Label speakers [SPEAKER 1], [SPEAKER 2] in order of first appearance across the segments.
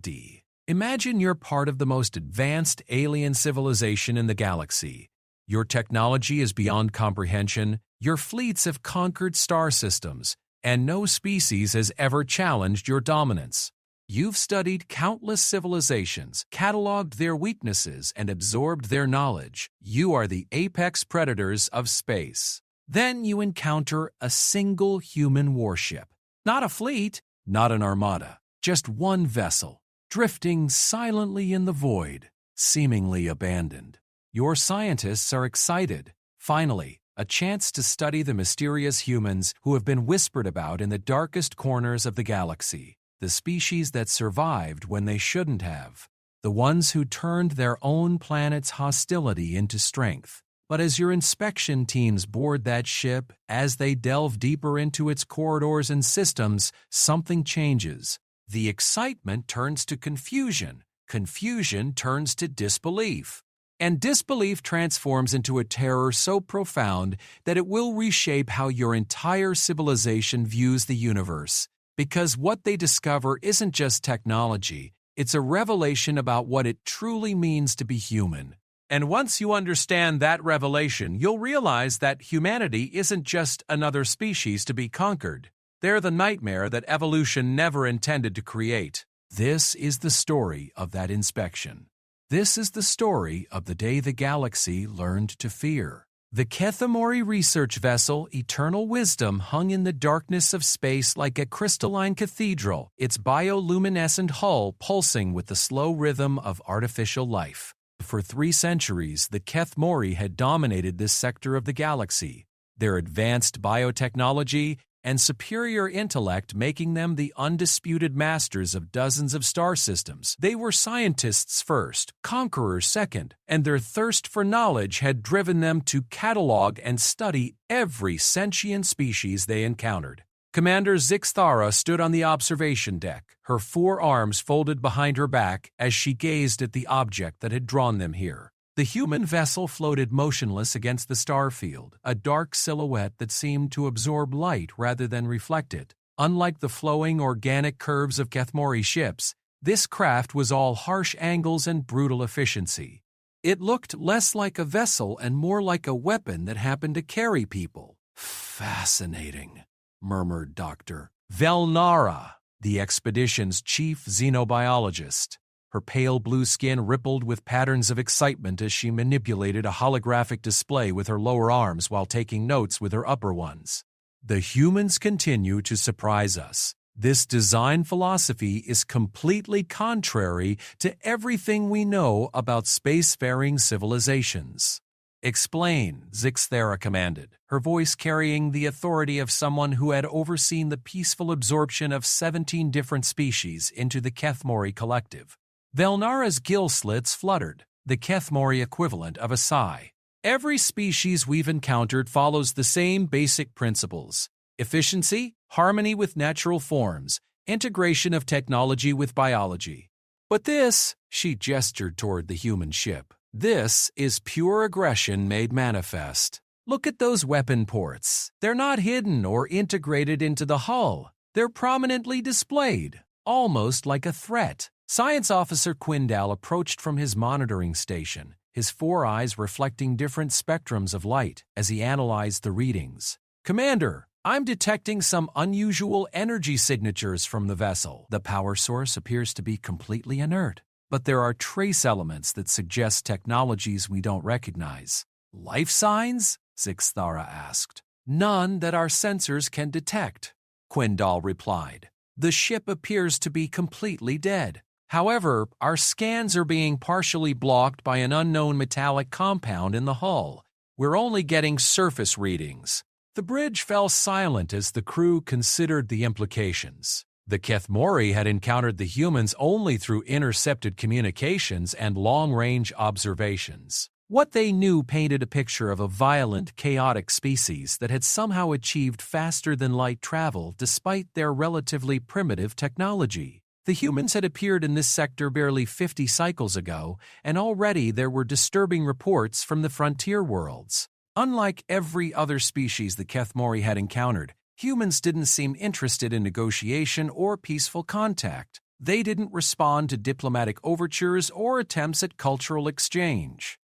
[SPEAKER 1] D. Imagine you're part of the most advanced alien civilization in the galaxy. Your technology is beyond comprehension, your fleets have conquered star systems, and no species has ever challenged your dominance. You've studied countless civilizations, cataloged their weaknesses, and absorbed their knowledge. You are the apex predators of space. Then you encounter a single human warship. Not a fleet, not an armada, just one vessel, drifting silently in the void, seemingly abandoned. Your scientists are excited. Finally, a chance to study the mysterious humans who have been whispered about in the darkest corners of the galaxy. The species that survived when they shouldn't have. The ones who turned their own planet's hostility into strength. But as your inspection teams board that ship, as they delve deeper into its corridors and systems, something changes. The excitement turns to confusion. Confusion turns to disbelief. And disbelief transforms into a terror so profound that it will reshape how your entire civilization views the universe. Because what they discover isn't just technology, it's a revelation about what it truly means to be human. And once you understand that revelation, you'll realize that humanity isn't just another species to be conquered. They're the nightmare that evolution never intended to create. This is the story of that inspection. This is the story of the day the galaxy learned to fear. The Kethemori research vessel Eternal Wisdom hung in the darkness of space like a crystalline cathedral, its bioluminescent hull pulsing with the slow rhythm of artificial life. For 3 centuries, the Kethemori had dominated this sector of the galaxy, their advanced biotechnology and superior intellect making them the undisputed masters of dozens of star systems. They were scientists first, conquerors second, and their thirst for knowledge had driven them to catalog and study every sentient species they encountered. Commander Zixthara stood on the observation deck, her 4 arms folded behind her back as she gazed at the object that had drawn them here. The human vessel floated motionless against the star field, a dark silhouette that seemed to absorb light rather than reflect it. Unlike the flowing organic curves of Kethemori ships, this craft was all harsh angles and brutal efficiency. It looked less like a vessel and more like a weapon that happened to carry people. Fascinating, murmured Dr. Velnara, the expedition's chief xenobiologist. Her pale blue skin rippled with patterns of excitement as she manipulated a holographic display with her lower arms while taking notes with her upper ones. The humans continue to surprise us. This design philosophy is completely contrary to everything we know about spacefaring civilizations. Explain, Zixthara commanded, her voice carrying the authority of someone who had overseen the peaceful absorption of 17 different species into the Kethemori collective. Velnara's gill slits fluttered, the Kethemori equivalent of a sigh. Every species we've encountered follows the same basic principles: efficiency, harmony with natural forms, integration of technology with biology. But this, she gestured toward the human ship, this is pure aggression made manifest. Look at those weapon ports. They're not hidden or integrated into the hull. They're prominently displayed, almost like a threat. Science Officer Quindal approached from his monitoring station, his 4 eyes reflecting different spectrums of light as he analyzed the readings. Commander, I'm detecting some unusual energy signatures from the vessel. The power source appears to be completely inert, but there are trace elements that suggest technologies we don't recognize. Life signs? Zixthara asked. None that our sensors can detect, Quindal replied. The ship appears to be completely dead. However, our scans are being partially blocked by an unknown metallic compound in the hull. We're only getting surface readings. The bridge fell silent as the crew considered the implications. The Kethemori had encountered the humans only through intercepted communications and long-range observations. What they knew painted a picture of a violent, chaotic species that had somehow achieved faster-than-light travel despite their relatively primitive technology. The humans had appeared in this sector barely 50 cycles ago, and already there were disturbing reports from the frontier worlds. Unlike every other species the Kethemori had encountered, humans didn't seem interested in negotiation or peaceful contact. They didn't respond to diplomatic overtures or attempts at cultural exchange.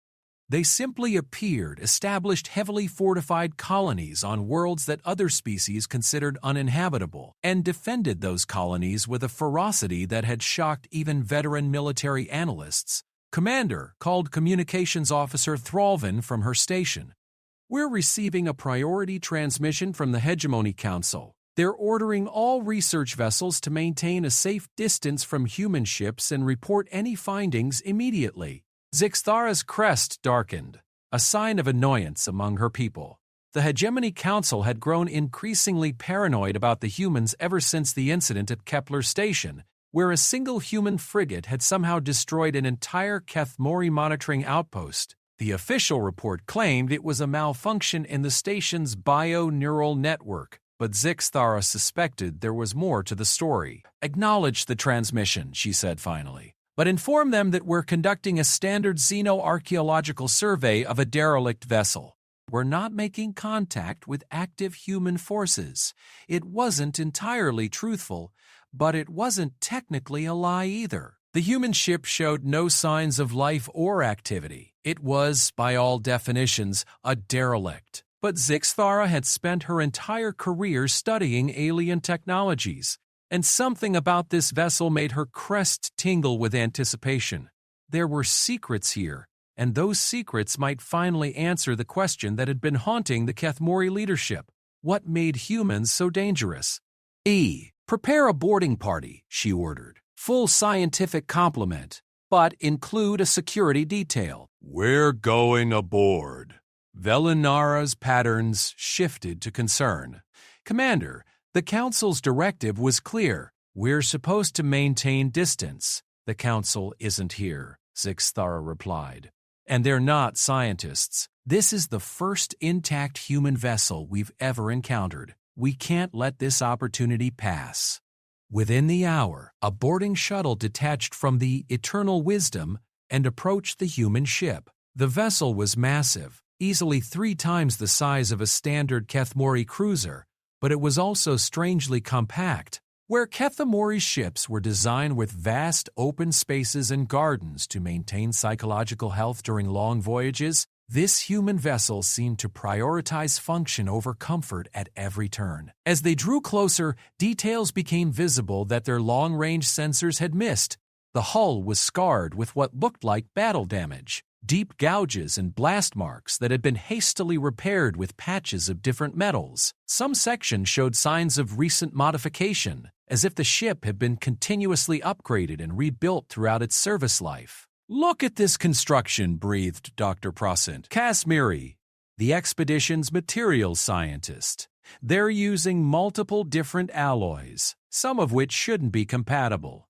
[SPEAKER 1] They simply appeared, established heavily fortified colonies on worlds that other species considered uninhabitable, and defended those colonies with a ferocity that had shocked even veteran military analysts. Commander called Communications Officer Thralvin from her station. "We're receiving a priority transmission from the Hegemony Council. They're ordering all research vessels to maintain a safe distance from human ships and report any findings immediately." Zixthara's crest darkened, a sign of annoyance among her people. The Hegemony Council had grown increasingly paranoid about the humans ever since the incident at Kepler Station, where a single human frigate had somehow destroyed an entire Kethmori monitoring outpost. The official report claimed it was a malfunction in the station's bio-neural network, but Zixthara suspected there was more to the story. "Acknowledge the transmission," she said finally, "but inform them that we're conducting a standard xenoarchaeological survey of a derelict vessel. We're not making contact with active human forces." It wasn't entirely truthful, but it wasn't technically a lie either. The human ship showed no signs of life or activity. It was, by all definitions, a derelict. But Zixthara had spent her entire career studying alien technologies, and something about this vessel made her crest tingle with anticipation. There were secrets here, and those secrets might finally answer the question that had been haunting the Kethmori leadership. What made humans so dangerous? "Prepare a boarding party," she ordered. "Full scientific complement, but include a security detail." "We're going aboard." Velinara's patterns shifted to concern. "Commander, the Council's directive was clear. We're supposed to maintain distance." "The Council isn't here," Zixthara replied. "And they're not scientists. This is the first intact human vessel we've ever encountered. We can't let this opportunity pass." Within the hour, a boarding shuttle detached from the Eternal Wisdom and approached the human ship. The vessel was massive, easily 3 times the size of a standard Kethmori cruiser, but it was also strangely compact. Where Kethmori ships were designed with vast open spaces and gardens to maintain psychological health during long voyages, this human vessel seemed to prioritize function over comfort at every turn. As they drew closer, details became visible that their long-range sensors had missed. The hull was scarred with what looked like battle damage, deep gouges and blast marks that had been hastily repaired with patches of different metals. Some sections showed signs of recent modification, as if the ship had been continuously upgraded and rebuilt throughout its service life. "Look at this construction," breathed Dr. Prosint. "Kasmiri, the expedition's materials scientist. They're using multiple different alloys, some of which shouldn't be compatible.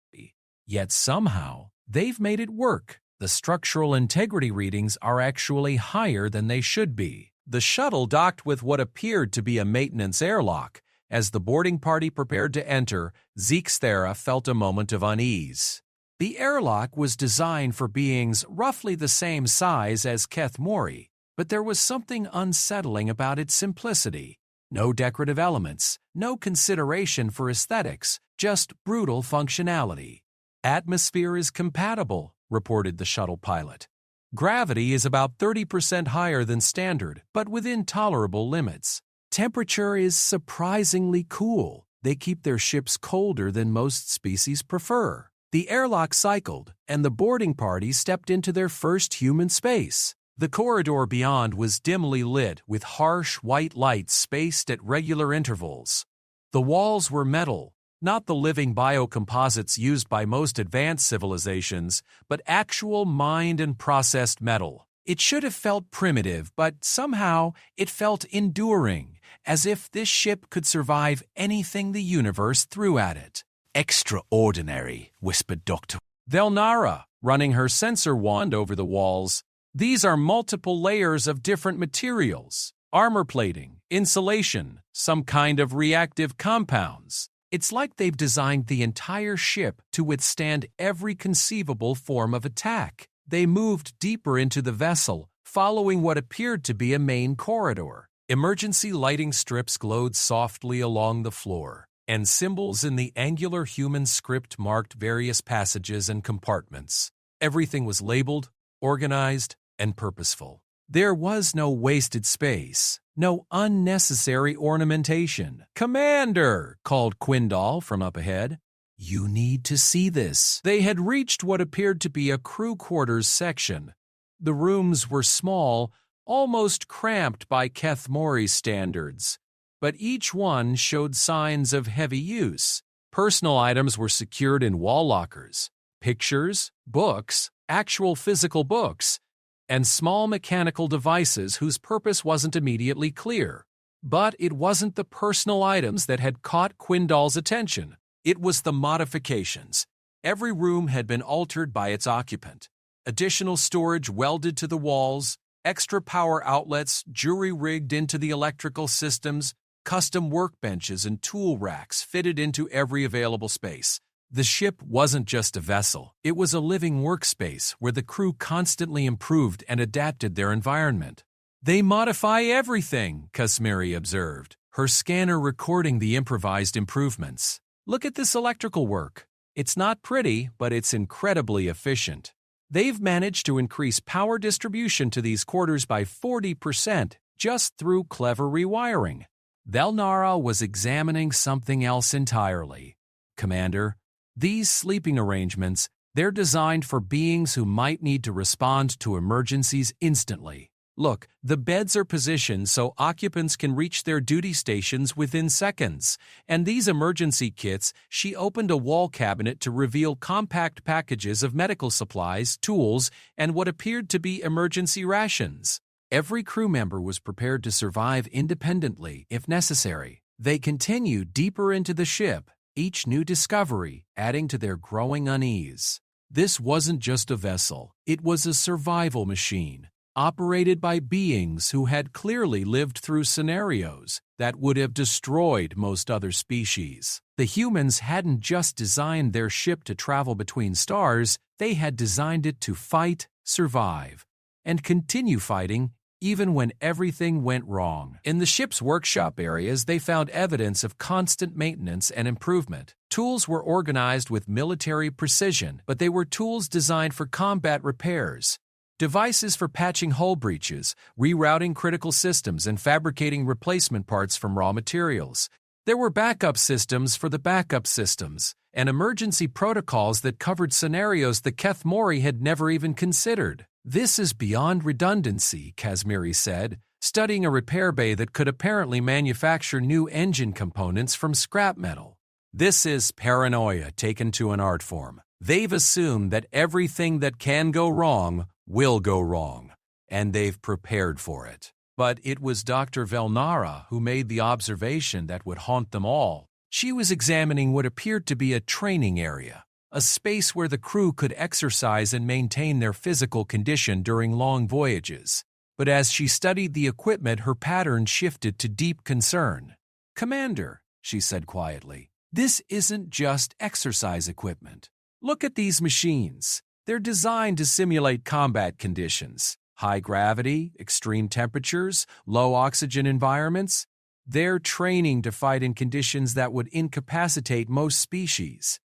[SPEAKER 1] Yet somehow, they've made it work. The structural integrity readings are actually higher than they should be." The shuttle docked with what appeared to be a maintenance airlock. As the boarding party prepared to enter, Zixthara felt a moment of unease. The airlock was designed for beings roughly the same size as Kethmori, but there was something unsettling about its simplicity. No decorative elements, no consideration for aesthetics, just brutal functionality. "Atmosphere is compatible," reported the shuttle pilot. "Gravity is about 30% higher than standard, but within tolerable limits. Temperature is surprisingly cool. They keep their ships colder than most species prefer." The airlock cycled, and the boarding party stepped into their first human space. The corridor beyond was dimly lit with harsh white lights spaced at regular intervals. The walls were metal, not the living biocomposites used by most advanced civilizations, but actual mined and processed metal. It should have felt primitive, but somehow it felt enduring, as if this ship could survive anything the universe threw at it. "Extraordinary," whispered Dr. Velinara, running her sensor wand over the walls. "These are multiple layers of different materials. Armor plating, insulation, some kind of reactive compounds. It's like they've designed the entire ship to withstand every conceivable form of attack." They moved deeper into the vessel, following what appeared to be a main corridor. Emergency lighting strips glowed softly along the floor. and symbols in the angular human script marked various passages and compartments. Everything was labeled, organized, and purposeful. There was no wasted space, no unnecessary ornamentation. "Commander!" called Quindal from up ahead. "You need to see this." They had reached what appeared to be a crew quarters section. The rooms were small, almost cramped by Kethmori's standards, but each one showed signs of heavy use. Personal items were secured in wall lockers, pictures, books, actual physical books, and small mechanical devices whose purpose wasn't immediately clear. But it wasn't the personal items that had caught Quindal's attention. It was the modifications. Every room had been altered by its occupant. Additional storage welded to the walls, extra power outlets jury-rigged into the electrical systems, custom workbenches and tool racks fitted into every available space. The ship wasn't just a vessel. It was a living workspace where the crew constantly improved and adapted their environment. "They modify everything," Kethmori observed, her scanner recording the improvised improvements. "Look at this electrical work. It's not pretty, but it's incredibly efficient. They've managed to increase power distribution to these quarters by 40% just through clever rewiring." Velnara was examining something else entirely. "Commander, these sleeping arrangements, they're designed for beings who might need to respond to emergencies instantly. Look, the beds are positioned so occupants can reach their duty stations within seconds. And these emergency kits," she opened a wall cabinet to reveal compact packages of medical supplies, tools, and what appeared to be emergency rations. Every crew member was prepared to survive independently if necessary. They continued deeper into the ship, each new discovery adding to their growing unease. This wasn't just a vessel, it was a survival machine, operated by beings who had clearly lived through scenarios that would have destroyed most other species. The humans hadn't just designed their ship to travel between stars, they had designed it to fight, survive, and continue fighting even when everything went wrong. In the ship's workshop areas, they found evidence of constant maintenance and improvement. Tools were organized with military precision, but they were tools designed for combat repairs. Devices for patching hull breaches, rerouting critical systems, and fabricating replacement parts from raw materials. There were backup systems for the backup systems, and emergency protocols that covered scenarios that Kethmori had never even considered. "This is beyond redundancy," Kethmori said, studying a repair bay that could apparently manufacture new engine components from scrap metal. "This is paranoia taken to an art form. They've assumed that everything that can go wrong will go wrong, and they've prepared for it." But it was Dr. Velnara who made the observation that would haunt them all. She was examining what appeared to be a training area, a space where the crew could exercise and maintain their physical condition during long voyages. But as she studied the equipment, her pattern shifted to deep concern. "Commander," she said quietly, "this isn't just exercise equipment. Look at these machines. They're designed to simulate combat conditions. High gravity, extreme temperatures, low oxygen environments. They're training to fight in conditions that would incapacitate most species."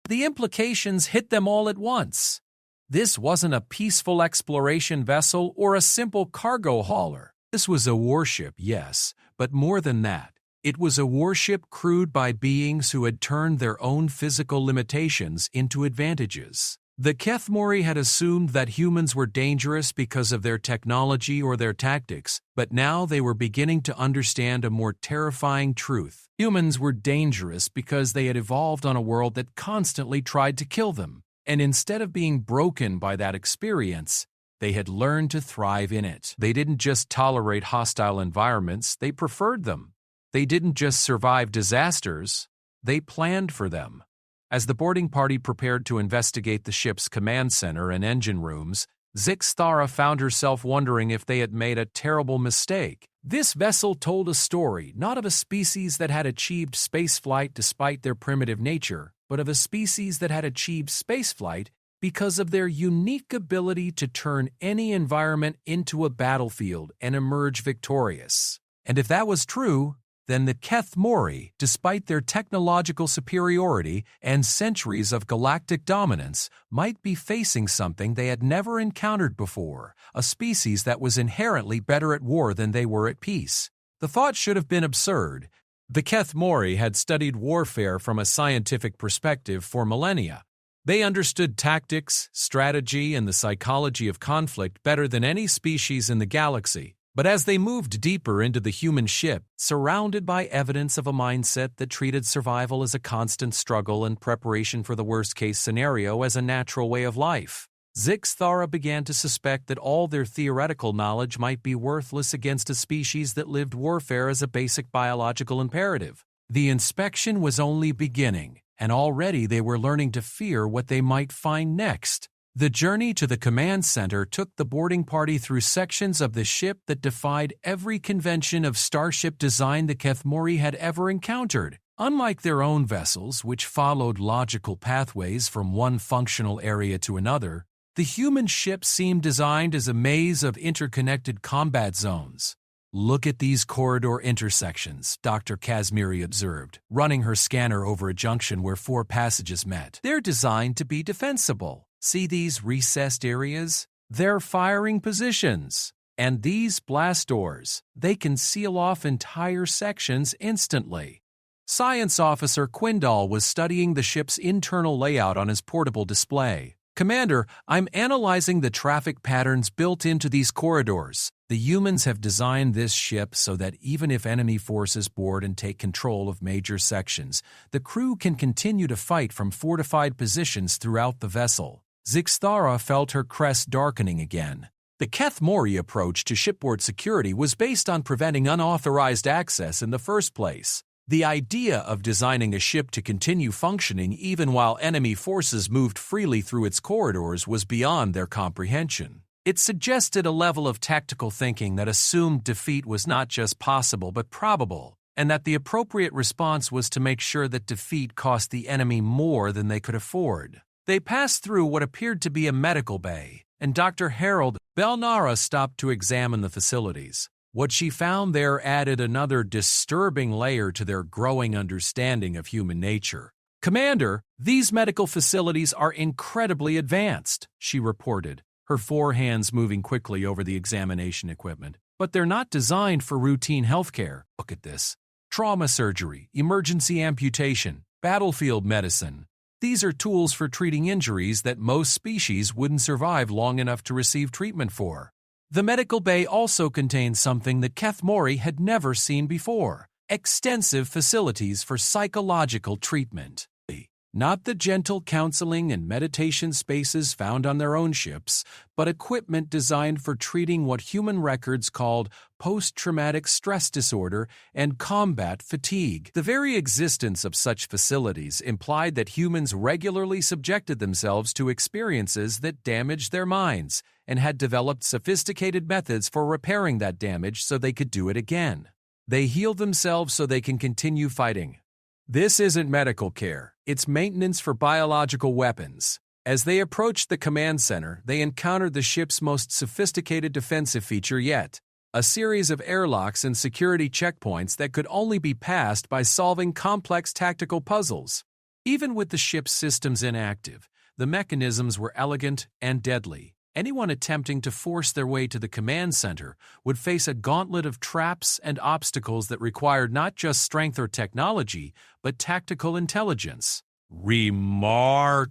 [SPEAKER 1] The implications hit them all at once. This wasn't a peaceful exploration vessel or a simple cargo hauler. This was a warship, yes, but more than that. It was a warship crewed by beings who had turned their own physical limitations into advantages. The Kethmori had assumed that humans were dangerous because of their technology or their tactics, but now they were beginning to understand a more terrifying truth. Humans were dangerous because they had evolved on a world that constantly tried to kill them, and instead of being broken by that experience, they had learned to thrive in it. They didn't just tolerate hostile environments, they preferred them. They didn't just survive disasters, they planned for them. As the boarding party prepared to investigate the ship's command center and engine rooms, Zixthara found herself wondering if they had made a terrible mistake. This vessel told a story not of a species that had achieved spaceflight despite their primitive nature, but of a species that had achieved spaceflight because of their unique ability to turn any environment into a battlefield and emerge victorious. And if that was true, then the Keth Mori, despite their technological superiority and centuries of galactic dominance, might be facing something they had never encountered before, a species that was inherently better at war than they were at peace. The thought should have been absurd. The Keth Mori had studied warfare from a scientific perspective for millennia. They understood tactics, strategy, and the psychology of conflict better than any species in the galaxy. But as they moved deeper into the human ship, surrounded by evidence of a mindset that treated survival as a constant struggle and preparation for the worst-case scenario as a natural way of life, Zixthara began to suspect that all their theoretical knowledge might be worthless against a species that lived warfare as a basic biological imperative. The inspection was only beginning, and already they were learning to fear what they might find next. The journey to the command center took the boarding party through sections of the ship that defied every convention of starship design the Keth Mori had ever encountered. Unlike their own vessels, which followed logical pathways from one functional area to another, the human ship seemed designed as a maze of interconnected combat zones. "Look at these corridor intersections," Dr. Kazmiri observed, running her scanner over a junction where 4 passages met. "They're designed to be defensible. See these recessed areas? They're firing positions. And these blast doors, they can seal off entire sections instantly." Science Officer Quindal was studying the ship's internal layout on his portable display. "Commander, I'm analyzing the traffic patterns built into these corridors. The humans have designed this ship so that even if enemy forces board and take control of major sections, the crew can continue to fight from fortified positions throughout the vessel." Zixthara felt her crest darkening again. The Keth Mori approach to shipboard security was based on preventing unauthorized access in the first place. The idea of designing a ship to continue functioning even while enemy forces moved freely through its corridors was beyond their comprehension. It suggested a level of tactical thinking that assumed defeat was not just possible but probable, and that the appropriate response was to make sure that defeat cost the enemy more than they could afford. They passed through what appeared to be a medical bay, and Dr. Harold Belnara stopped to examine the facilities. What she found there added another disturbing layer to their growing understanding of human nature. "Commander, these medical facilities are incredibly advanced," she reported, her 4 hands moving quickly over the examination equipment. "But they're not designed for routine healthcare. Look at this. Trauma surgery, emergency amputation, battlefield medicine. These are tools for treating injuries that most species wouldn't survive long enough to receive treatment for." The medical bay also contained something that Keth Mori had never seen before: extensive facilities for psychological treatment. Not the gentle counseling and meditation spaces found on their own ships, but equipment designed for treating what human records called post-traumatic stress disorder and combat fatigue. The very existence of such facilities implied that humans regularly subjected themselves to experiences that damaged their minds and had developed sophisticated methods for repairing that damage so they could do it again. They healed themselves so they can continue fighting. This isn't medical care, it's maintenance for biological weapons. As they approached the command center, they encountered the ship's most sophisticated defensive feature yet: a series of airlocks and security checkpoints that could only be passed by solving complex tactical puzzles. Even with the ship's systems inactive, the mechanisms were elegant and deadly. Anyone attempting to force their way to the command center would face a gauntlet of traps and obstacles that required not just strength or technology, but tactical intelligence. "Remarkable,"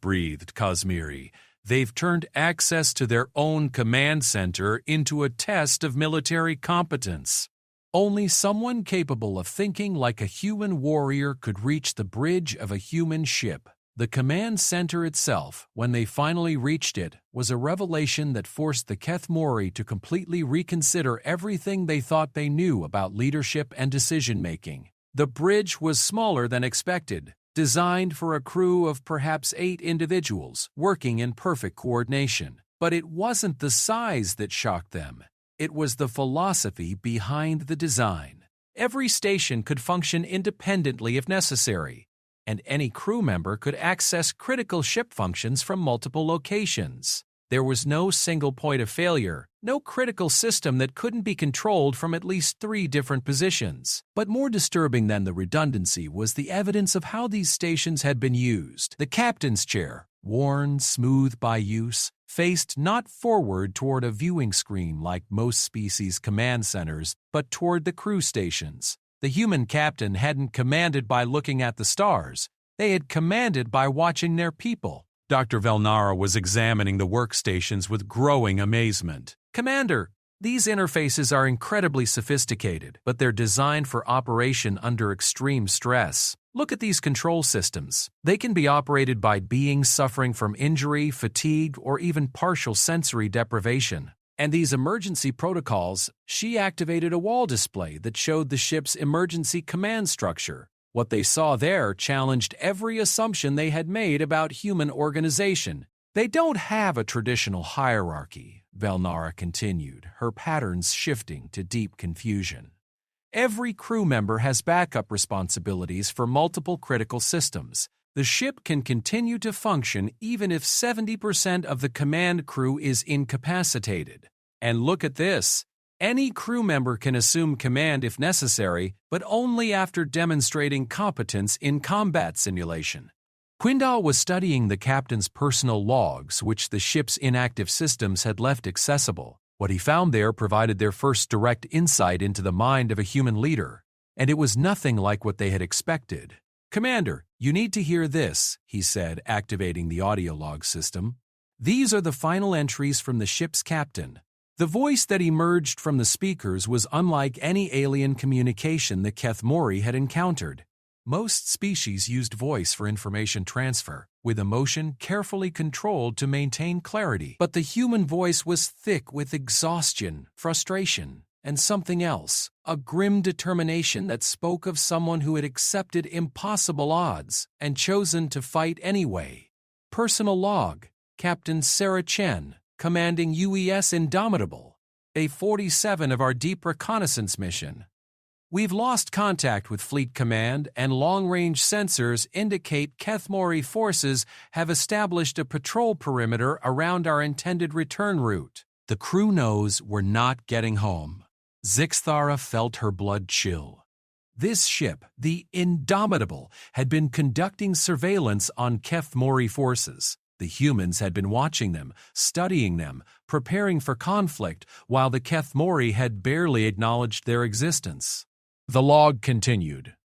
[SPEAKER 1] breathed Kazmiri. "They've turned access to their own command center into a test of military competence. Only someone capable of thinking like a human warrior could reach the bridge of a human ship." The command center itself, when they finally reached it, was a revelation that forced the Keth Mori to completely reconsider everything they thought they knew about leadership and decision-making. The bridge was smaller than expected, designed for a crew of perhaps 8 individuals working in perfect coordination. But it wasn't the size that shocked them. It was the philosophy behind the design. Every station could function independently if necessary, and any crew member could access critical ship functions from multiple locations. There was no single point of failure, no critical system that couldn't be controlled from at least 3 different positions. But more disturbing than the redundancy was the evidence of how these stations had been used. The captain's chair, worn smooth by use, faced not forward toward a viewing screen like most species' command centers, but toward the crew stations. The human captain hadn't commanded by looking at the stars. They had commanded by watching their people. Dr. Velnara was examining the workstations with growing amazement. "Commander, these interfaces are incredibly sophisticated, but they're designed for operation under extreme stress. Look at these control systems. They can be operated by beings suffering from injury, fatigue, or even partial sensory deprivation. And these emergency protocols," she activated a wall display that showed the ship's emergency command structure. What they saw there challenged every assumption they had made about human organization. "They don't have a traditional hierarchy," Velnara continued, her patterns shifting to deep confusion. "Every crew member has backup responsibilities for multiple critical systems. The ship can continue to function even if 70% of the command crew is incapacitated. And look at this. Any crew member can assume command if necessary, but only after demonstrating competence in combat simulation." Quindal was studying the captain's personal logs, which the ship's inactive systems had left accessible. What he found there provided their first direct insight into the mind of a human leader, and it was nothing like what they had expected. "Commander, you need to hear this," he said, activating the audio log system. "These are the final entries from the ship's captain." The voice that emerged from the speakers was unlike any alien communication the Kethmori had encountered. Most species used voice for information transfer, with emotion carefully controlled to maintain clarity. But the human voice was thick with exhaustion, frustration, and something else, a grim determination that spoke of someone who had accepted impossible odds and chosen to fight anyway. Personal log, Captain Sarah Chen, commanding UES Indomitable, A-47 of our deep reconnaissance mission. "We've lost contact with Fleet Command, and long-range sensors indicate Kethmori forces have established a patrol perimeter around our intended return route. The crew knows we're not getting home." Zixthara felt her blood chill. This ship, the Indomitable, had been conducting surveillance on Kethmori forces. The humans had been watching them, studying them, preparing for conflict, while the Kethmori had barely acknowledged their existence. The log continued.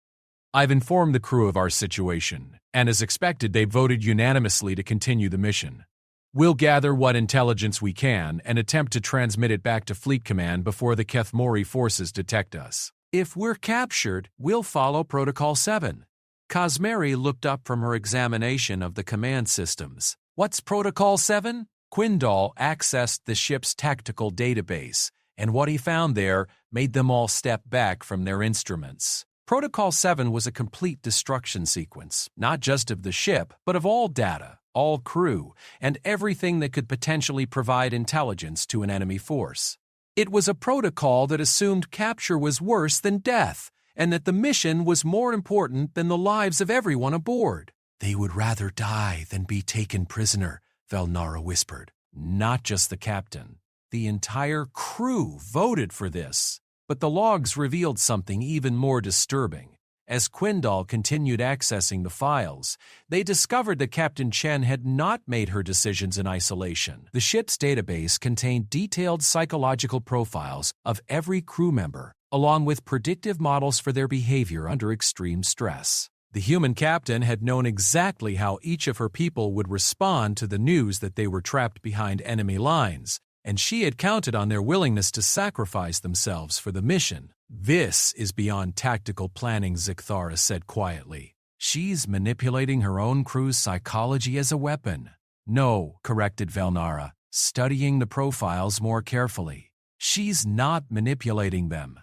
[SPEAKER 1] "I've informed the crew of our situation, and as expected, they voted unanimously to continue the mission. We'll gather what intelligence we can and attempt to transmit it back to Fleet Command before the Kethmori forces detect us. If we're captured, we'll follow Protocol 7. Cosmeri looked up from her examination of the command systems. "What's Protocol 7? Quindal accessed the ship's tactical database, and what he found there made them all step back from their instruments. Protocol 7 was a complete destruction sequence, not just of the ship, but of all data, all crew, and everything that could potentially provide intelligence to an enemy force. It was a protocol that assumed capture was worse than death, and that the mission was more important than the lives of everyone aboard. They would rather die than be taken prisoner, Velnara whispered. Not just the captain. The entire crew voted for this. But the logs revealed something even more disturbing. As Quindal continued accessing the files, they discovered that Captain Chen had not made her decisions in isolation. The ship's database contained detailed psychological profiles of every crew member, along with predictive models for their behavior under extreme stress. The human captain had known exactly how each of her people would respond to the news that they were trapped behind enemy lines, and she had counted on their willingness to sacrifice themselves for the mission. "This is beyond tactical planning," Zixthara said quietly. "She's manipulating her own crew's psychology as a weapon." "No," corrected Velnara, studying the profiles more carefully. "She's not manipulating them.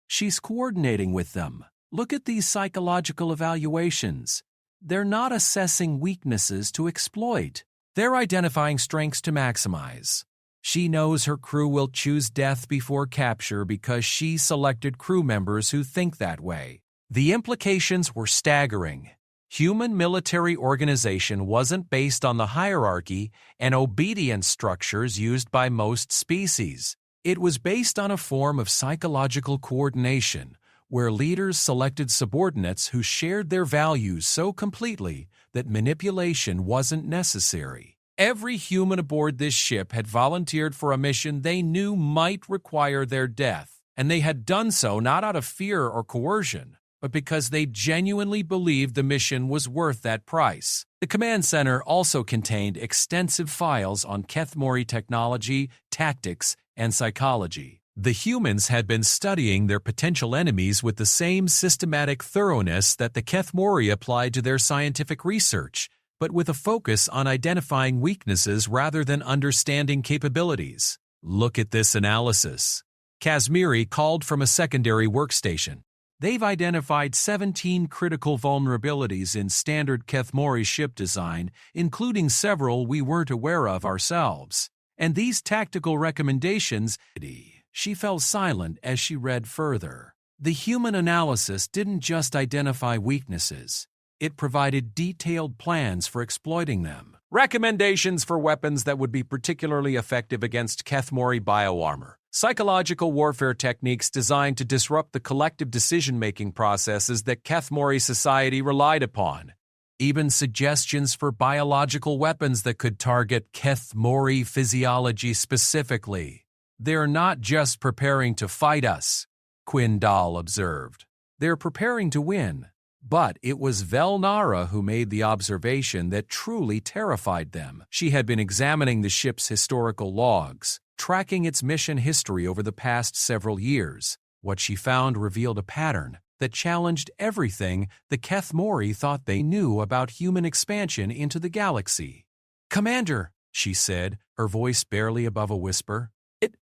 [SPEAKER 1] She's coordinating with them. Look at these psychological evaluations. They're not assessing weaknesses to exploit. They're identifying strengths to maximize. She knows her crew will choose death before capture because she selected crew members who think that way." The implications were staggering. Human military organization wasn't based on the hierarchy and obedience structures used by most species. It was based on a form of psychological coordination, where leaders selected subordinates who shared their values so completely that manipulation wasn't necessary. Every human aboard this ship had volunteered for a mission they knew might require their death, and they had done so not out of fear or coercion, but because they genuinely believed the mission was worth that price. The command center also contained extensive files on Kethmori technology, tactics, and psychology. The humans had been studying their potential enemies with the same systematic thoroughness that the Kethmori applied to their scientific research, but with a focus on identifying weaknesses rather than understanding capabilities. Look at this analysis. Kazmiri called from a secondary workstation. They've identified 17 critical vulnerabilities in standard Kethmori ship design, including several we weren't aware of ourselves. And these tactical recommendations, she fell silent as she read further. The human analysis didn't just identify weaknesses. It provided detailed plans for exploiting them. Recommendations for weapons that would be particularly effective against Kethmori bioarmor. Psychological warfare techniques designed to disrupt the collective decision-making processes that Kethmori society relied upon. Even suggestions for biological weapons that could target Kethmori physiology specifically. They're not just preparing to fight us, Quindal observed. They're preparing to win. But it was Velnara who made the observation that truly terrified them. She had been examining the ship's historical logs, tracking its mission history over the past several years. What she found revealed a pattern that challenged everything the Kethmori thought they knew about human expansion into the galaxy. "Commander," she said, her voice barely above a whisper,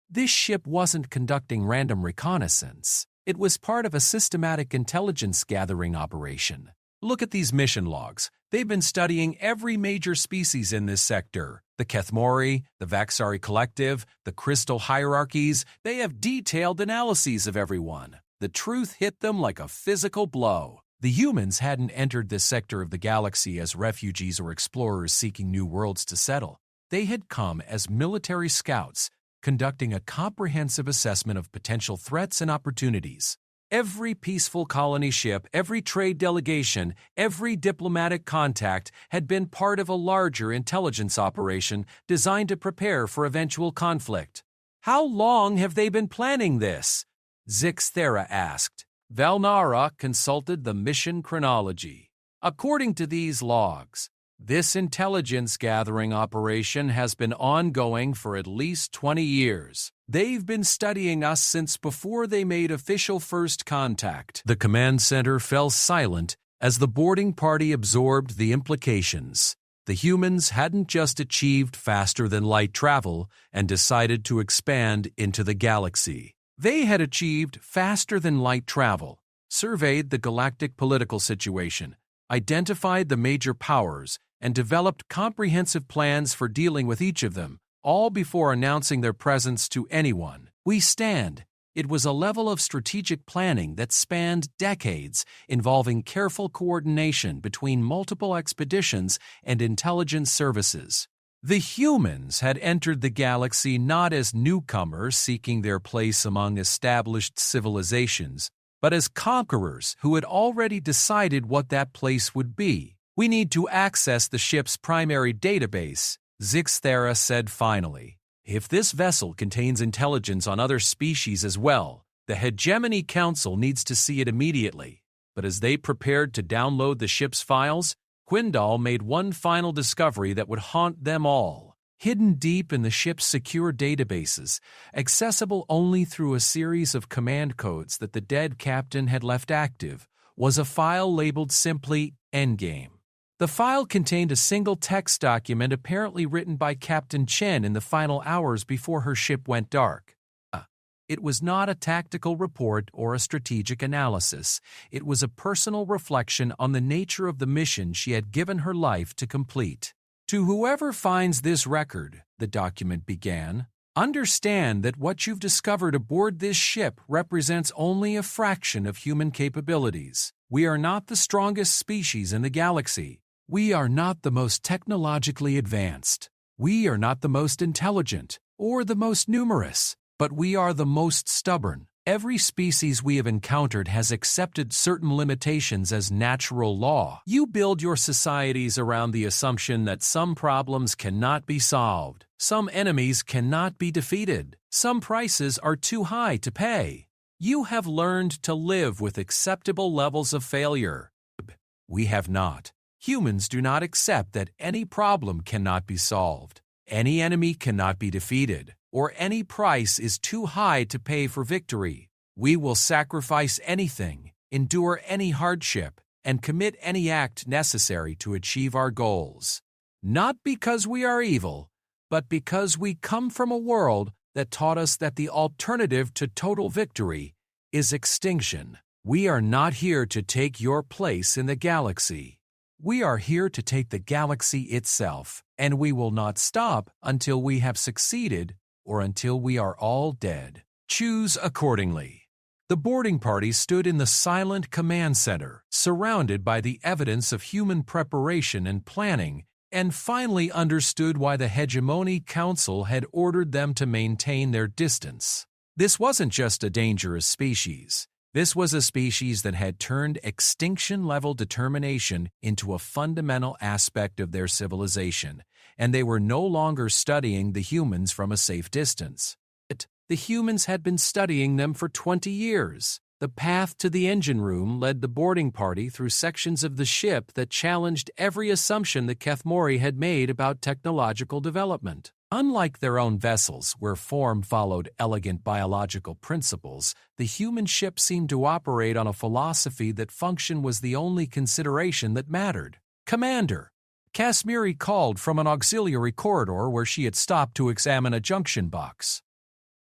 [SPEAKER 1] this ship wasn't conducting random reconnaissance. It was part of a systematic intelligence-gathering operation. Look at these mission logs. They've been studying every major species in this sector. The Kethmori, the Vaxari Collective, the Crystal Hierarchies. They have detailed analyses of everyone. The truth hit them like a physical blow. The humans hadn't entered this sector of the galaxy as refugees or explorers seeking new worlds to settle. They had come as military scouts, conducting a comprehensive assessment of potential threats and opportunities. Every peaceful colony ship, every trade delegation, every diplomatic contact had been part of a larger intelligence operation designed to prepare for eventual conflict. "How long have they been planning this?" Zixthera asked. Velnara consulted the mission chronology. According to these logs, this intelligence-gathering operation has been ongoing for at least 20 years. They've been studying us since before they made official first contact. The command center fell silent as the boarding party absorbed the implications. The humans hadn't just achieved faster-than-light travel and decided to expand into the galaxy. They had achieved faster-than-light travel, surveyed the galactic political situation, identified the major powers, and developed comprehensive plans for dealing with each of them, all before announcing their presence to anyone. "We stand." It was a level of strategic planning that spanned decades, involving careful coordination between multiple expeditions and intelligence services. The humans had entered the galaxy not as newcomers seeking their place among established civilizations, but as conquerors who had already decided what that place would be. "We need to access the ship's primary database," Zixthera said finally. "If this vessel contains intelligence on other species as well, the Hegemony Council needs to see it immediately." But as they prepared to download the ship's files, Quindal made one final discovery that would haunt them all. Hidden deep in the ship's secure databases, accessible only through a series of command codes that the dead captain had left active, was a file labeled simply Endgame. The file contained a single text document apparently written by Captain Chen in the final hours before her ship went dark. It was not a tactical report or a strategic analysis. It was a personal reflection on the nature of the mission she had given her life to complete. "To whoever finds this record," the document began, Understand that what you've discovered aboard this ship represents only a fraction of human capabilities. We are not the strongest species in the galaxy. We are not the most technologically advanced. We are not the most intelligent or the most numerous, but we are the most stubborn. Every species we have encountered has accepted certain limitations as natural law. You build your societies around the assumption that some problems cannot be solved, some enemies cannot be defeated, some prices are too high to pay. You have learned to live with acceptable levels of failure. We have not. Humans do not accept that any problem cannot be solved, any enemy cannot be defeated, or any price is too high to pay for victory. We will sacrifice anything, endure any hardship, and commit any act necessary to achieve our goals. Not because we are evil, but because we come from a world that taught us that the alternative to total victory is extinction. We are not here to take your place in the galaxy. We are here to take the galaxy itself, and we will not stop until we have succeeded or until we are all dead. Choose accordingly. The boarding party stood in the silent command center, surrounded by the evidence of human preparation and planning, and finally understood why the Hegemony Council had ordered them to maintain their distance. This wasn't just a dangerous species. This was a species that had turned extinction-level determination into a fundamental aspect of their civilization, and they were no longer studying the humans from a safe distance. The humans had been studying them for 20 years. The path to the engine room led the boarding party through sections of the ship that challenged every assumption the Kethmori had made about technological development. Unlike their own vessels, where form followed elegant biological principles, the human ship seemed to operate on a philosophy that function was the only consideration that mattered. "Commander," Kashmiri called from an auxiliary corridor where she had stopped to examine a junction box.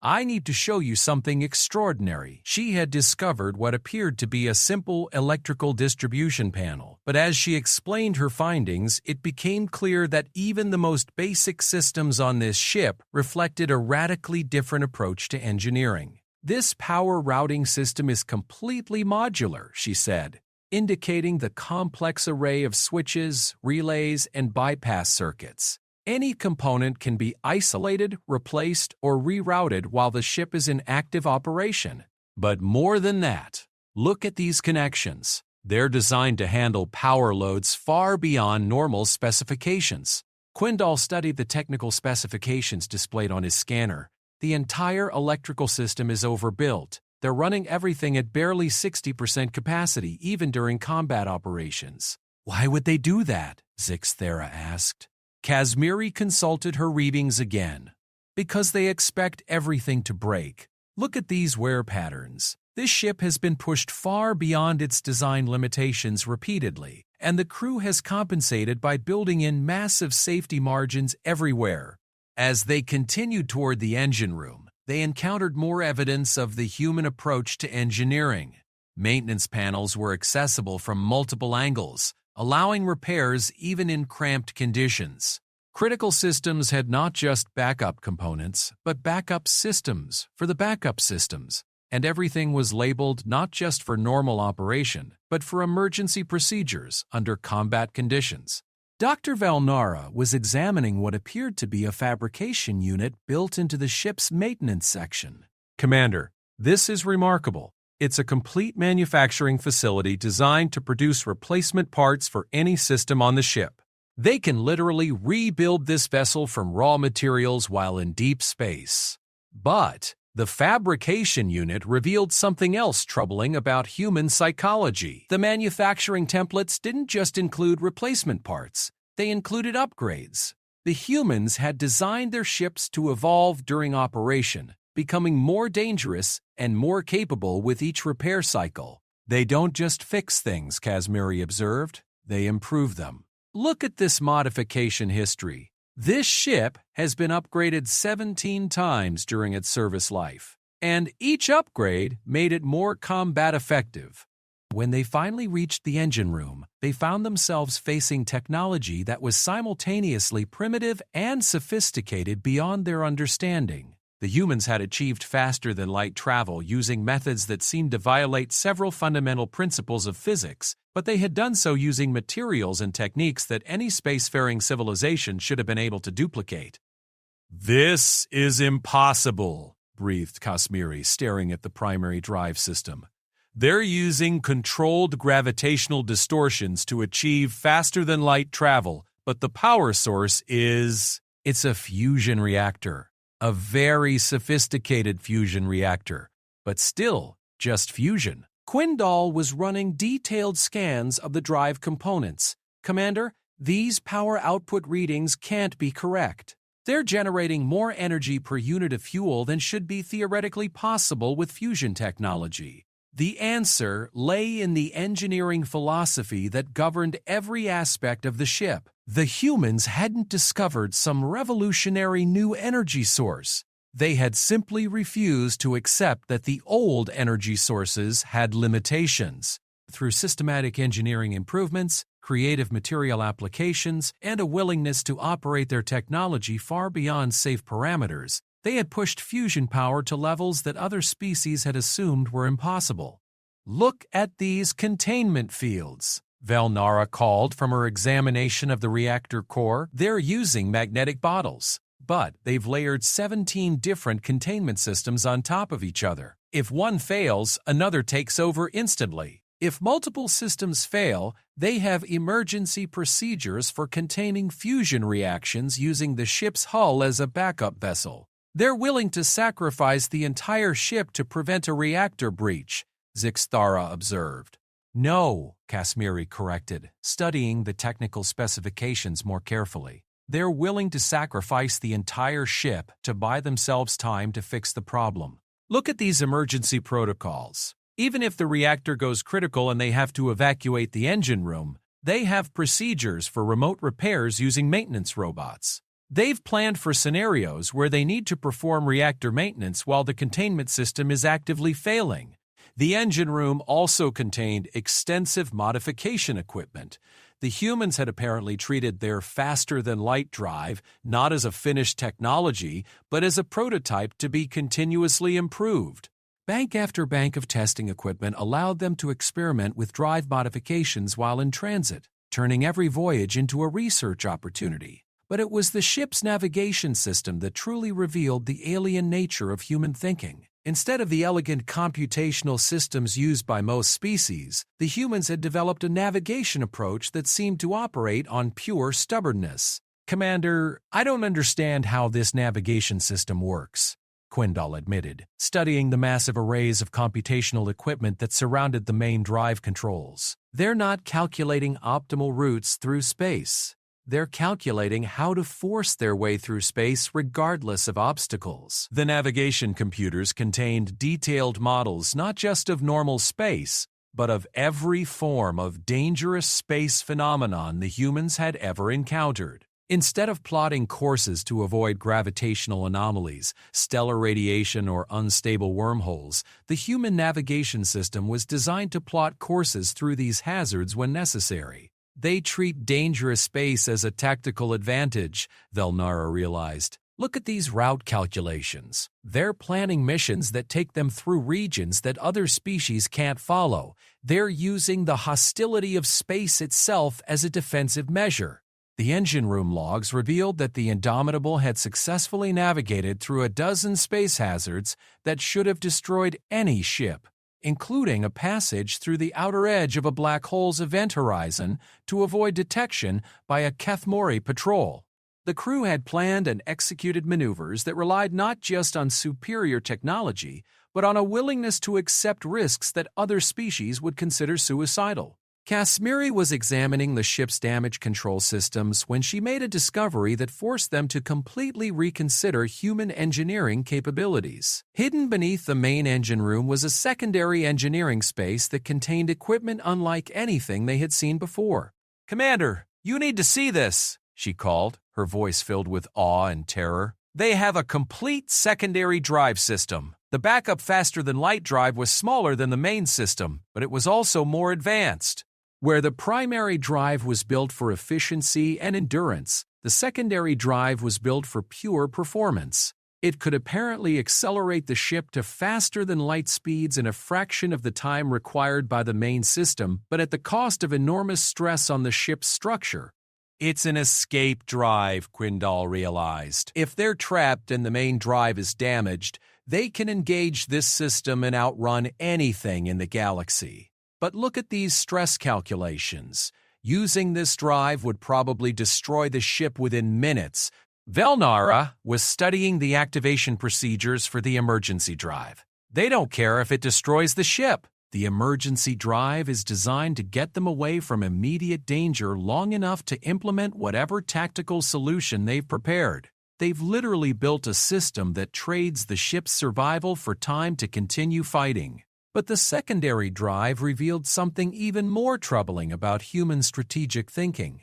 [SPEAKER 1] "I need to show you something extraordinary." She had discovered what appeared to be a simple electrical distribution panel, but as she explained her findings, it became clear that even the most basic systems on this ship reflected a radically different approach to engineering. "This power routing system is completely modular," she said, indicating the complex array of switches, relays, and bypass circuits. Any component can be isolated, replaced, or rerouted while the ship is in active operation. But more than that, look at these connections. They're designed to handle power loads far beyond normal specifications. Quindal studied the technical specifications displayed on his scanner. The entire electrical system is overbuilt. They're running everything at barely 60% capacity, even during combat operations. "Why would they do that?" Zixthera asked. Kashmiri consulted her readings again. "Because they expect everything to break. Look at these wear patterns. This ship has been pushed far beyond its design limitations repeatedly, and the crew has compensated by building in massive safety margins everywhere." As they continued toward the engine room, they encountered more evidence of the human approach to engineering. Maintenance panels were accessible from multiple angles, allowing repairs even in cramped conditions. Critical systems had not just backup components, but backup systems for the backup systems, and everything was labeled not just for normal operation, but for emergency procedures under combat conditions. Dr. Valnara was examining what appeared to be a fabrication unit built into the ship's maintenance section. "Commander, this is remarkable. It's a complete manufacturing facility designed to produce replacement parts for any system on the ship. They can literally rebuild this vessel from raw materials while in deep space." But the fabrication unit revealed something else troubling about human psychology. The manufacturing templates didn't just include replacement parts, they included upgrades. The humans had designed their ships to evolve during operation, becoming more dangerous and more capable with each repair cycle. "They don't just fix things," Kashmiri observed, "they improve them. Look at this modification history. This ship has been upgraded 17 times during its service life, and each upgrade made it more combat effective." When they finally reached the engine room, they found themselves facing technology that was simultaneously primitive and sophisticated beyond their understanding. The humans had achieved faster-than-light travel using methods that seemed to violate several fundamental principles of physics, but they had done so using materials and techniques that any spacefaring civilization should have been able to duplicate. "This is impossible," breathed Kashmiri, staring at the primary drive system. "They're using controlled gravitational distortions to achieve faster-than-light travel, but the power source is... It's a fusion reactor. A very sophisticated fusion reactor, but still just fusion." Quindal was running detailed scans of the drive components. "Commander, these power output readings can't be correct. They're generating more energy per unit of fuel than should be theoretically possible with fusion technology." The answer lay in the engineering philosophy that governed every aspect of the ship. The humans hadn't discovered some revolutionary new energy source. They had simply refused to accept that the old energy sources had limitations. Through systematic engineering improvements, creative material applications, and a willingness to operate their technology far beyond safe parameters, they had pushed fusion power to levels that other species had assumed were impossible. "Look at these containment fields," Velnara called from her examination of the reactor core. "They're using magnetic bottles, but they've layered 17 different containment systems on top of each other. If one fails, another takes over instantly. If multiple systems fail, they have emergency procedures for containing fusion reactions using the ship's hull as a backup vessel. They're willing to sacrifice the entire ship to prevent a reactor breach," Zixthara observed. "No," Kashmiri corrected, studying the technical specifications more carefully. "They're willing to sacrifice the entire ship to buy themselves time to fix the problem. Look at these emergency protocols. Even if the reactor goes critical and they have to evacuate the engine room, they have procedures for remote repairs using maintenance robots. They've planned for scenarios where they need to perform reactor maintenance while the containment system is actively failing. The engine room also contained extensive modification equipment. The humans had apparently treated their faster-than-light drive not as a finished technology, but as a prototype to be continuously improved. Bank after bank of testing equipment allowed them to experiment with drive modifications while in transit, turning every voyage into a research opportunity. But it was the ship's navigation system that truly revealed the alien nature of human thinking. Instead of the elegant computational systems used by most species, the humans had developed a navigation approach that seemed to operate on pure stubbornness. "Commander, I don't understand how this navigation system works," Quindal admitted, studying the massive arrays of computational equipment that surrounded the main drive controls. "They're not calculating optimal routes through space. They're calculating how to force their way through space regardless of obstacles." The navigation computers contained detailed models not just of normal space, but of every form of dangerous space phenomenon the humans had ever encountered. Instead of plotting courses to avoid gravitational anomalies, stellar radiation, or unstable wormholes, the human navigation system was designed to plot courses through these hazards when necessary. "They treat dangerous space as a tactical advantage," Velnara realized. "Look at these route calculations. They're planning missions that take them through regions that other species can't follow. They're using the hostility of space itself as a defensive measure." The engine room logs revealed that the Indomitable had successfully navigated through a dozen space hazards that should have destroyed any ship, including a passage through the outer edge of a black hole's event horizon to avoid detection by a Kethmori patrol. The crew had planned and executed maneuvers that relied not just on superior technology, but on a willingness to accept risks that other species would consider suicidal. Kashmiri was examining the ship's damage control systems when she made a discovery that forced them to completely reconsider human engineering capabilities. Hidden beneath the main engine room was a secondary engineering space that contained equipment unlike anything they had seen before. "Commander, you need to see this," she called, her voice filled with awe and terror. "They have a complete secondary drive system. The backup faster-than-light drive was smaller than the main system, but it was also more advanced. Where the primary drive was built for efficiency and endurance, the secondary drive was built for pure performance. It could apparently accelerate the ship to faster-than-light speeds in a fraction of the time required by the main system, but at the cost of enormous stress on the ship's structure. It's an escape drive, Quindal realized. If they're trapped and the main drive is damaged, they can engage this system and outrun anything in the galaxy. But look at these stress calculations. Using this drive would probably destroy the ship within minutes. Velnara was studying the activation procedures for the emergency drive. They don't care if it destroys the ship. The emergency drive is designed to get them away from immediate danger long enough to implement whatever tactical solution they've prepared. They've literally built a system that trades the ship's survival for time to continue fighting. But the secondary drive revealed something even more troubling about human strategic thinking.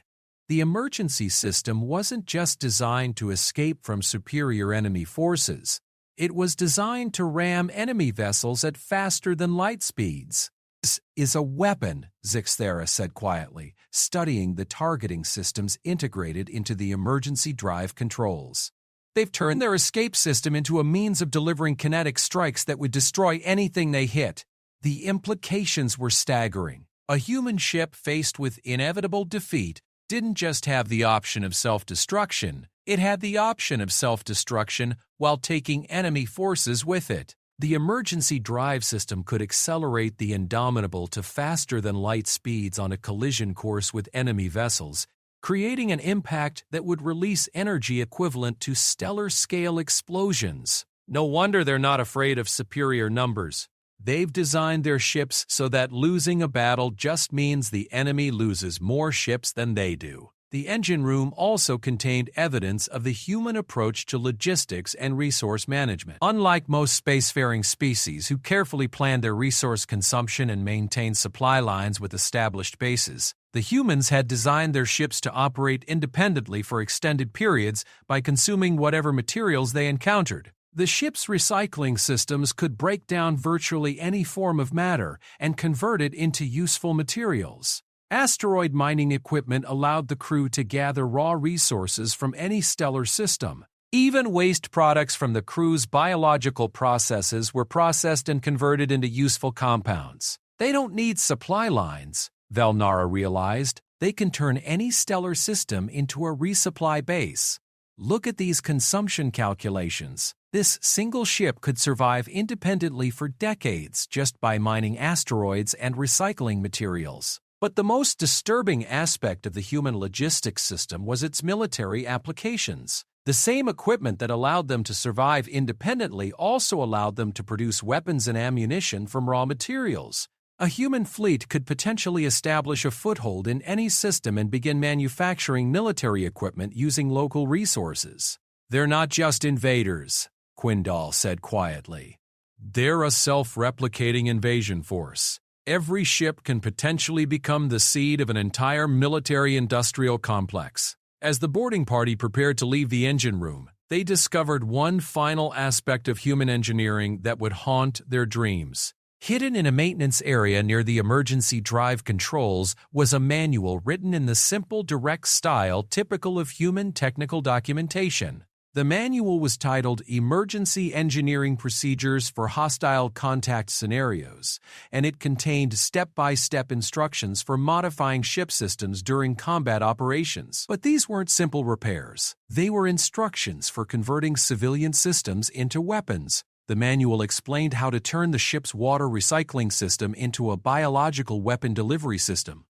[SPEAKER 1] The emergency system wasn't just designed to escape from superior enemy forces. It was designed to ram enemy vessels at faster-than-light speeds. This is a weapon, Zixthera said quietly, studying the targeting systems integrated into the emergency drive controls. They've turned their escape system into a means of delivering kinetic strikes that would destroy anything they hit. The implications were staggering. A human ship faced with inevitable defeat didn't just have the option of self-destruction, it had the option of self-destruction while taking enemy forces with it. The emergency drive system could accelerate the Indomitable to faster-than-light speeds on a collision course with enemy vessels, creating an impact that would release energy equivalent to stellar-scale explosions. No wonder they're not afraid of superior numbers. They've designed their ships so that losing a battle just means the enemy loses more ships than they do. The engine room also contained evidence of the human approach to logistics and resource management. Unlike most spacefaring species who carefully plan their resource consumption and maintain supply lines with established bases, the humans had designed their ships to operate independently for extended periods by consuming whatever materials they encountered. The ship's recycling systems could break down virtually any form of matter and convert it into useful materials. Asteroid mining equipment allowed the crew to gather raw resources from any stellar system. Even waste products from the crew's biological processes were processed and converted into useful compounds. They don't need supply lines, Velnara realized. They can turn any stellar system into a resupply base. Look at these consumption calculations. This single ship could survive independently for decades just by mining asteroids and recycling materials. But the most disturbing aspect of the human logistics system was its military applications. The same equipment that allowed them to survive independently also allowed them to produce weapons and ammunition from raw materials. A human fleet could potentially establish a foothold in any system and begin manufacturing military equipment using local resources. They're not just invaders, Quindal said quietly. They're a self-replicating invasion force. Every ship can potentially become the seed of an entire military-industrial complex. As the boarding party prepared to leave the engine room, they discovered one final aspect of human engineering that would haunt their dreams. Hidden in a maintenance area near the emergency drive controls was a manual written in the simple, direct style typical of human technical documentation. The manual was titled Emergency Engineering Procedures for Hostile Contact Scenarios, and it contained step-by-step instructions for modifying ship systems during combat operations. But these weren't simple repairs. They were instructions for converting civilian systems into weapons. The manual explained how to turn the ship's water recycling system into a biological weapon delivery system,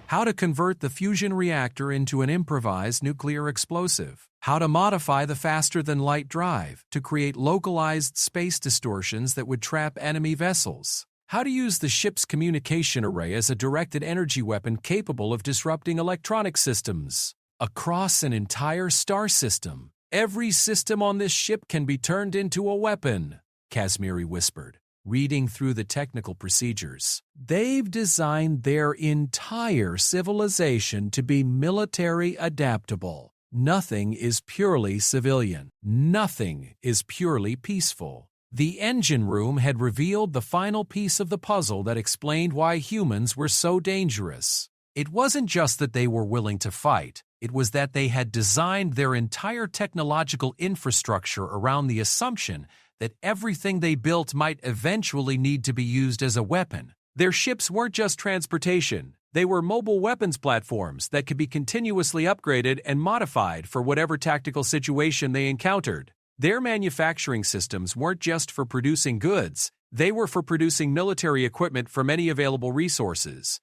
[SPEAKER 1] how to convert the fusion reactor into an improvised nuclear explosive, how to modify the faster-than-light drive to create localized space distortions that would trap enemy vessels, how to use the ship's communication array as a directed energy weapon capable of disrupting electronic systems across an entire star system. Every system on this ship can be turned into a weapon, Kazmiri whispered, reading through the technical procedures. They've designed their entire civilization to be military adaptable. Nothing is purely civilian. Nothing is purely peaceful. The engine room had revealed the final piece of the puzzle that explained why humans were so dangerous. It wasn't just that they were willing to fight. It was that they had designed their entire technological infrastructure around the assumption that everything they built might eventually need to be used as a weapon. Their ships weren't just transportation. They were mobile weapons platforms that could be continuously upgraded and modified for whatever tactical situation they encountered. Their manufacturing systems weren't just for producing goods, they were for producing military equipment from any available resources.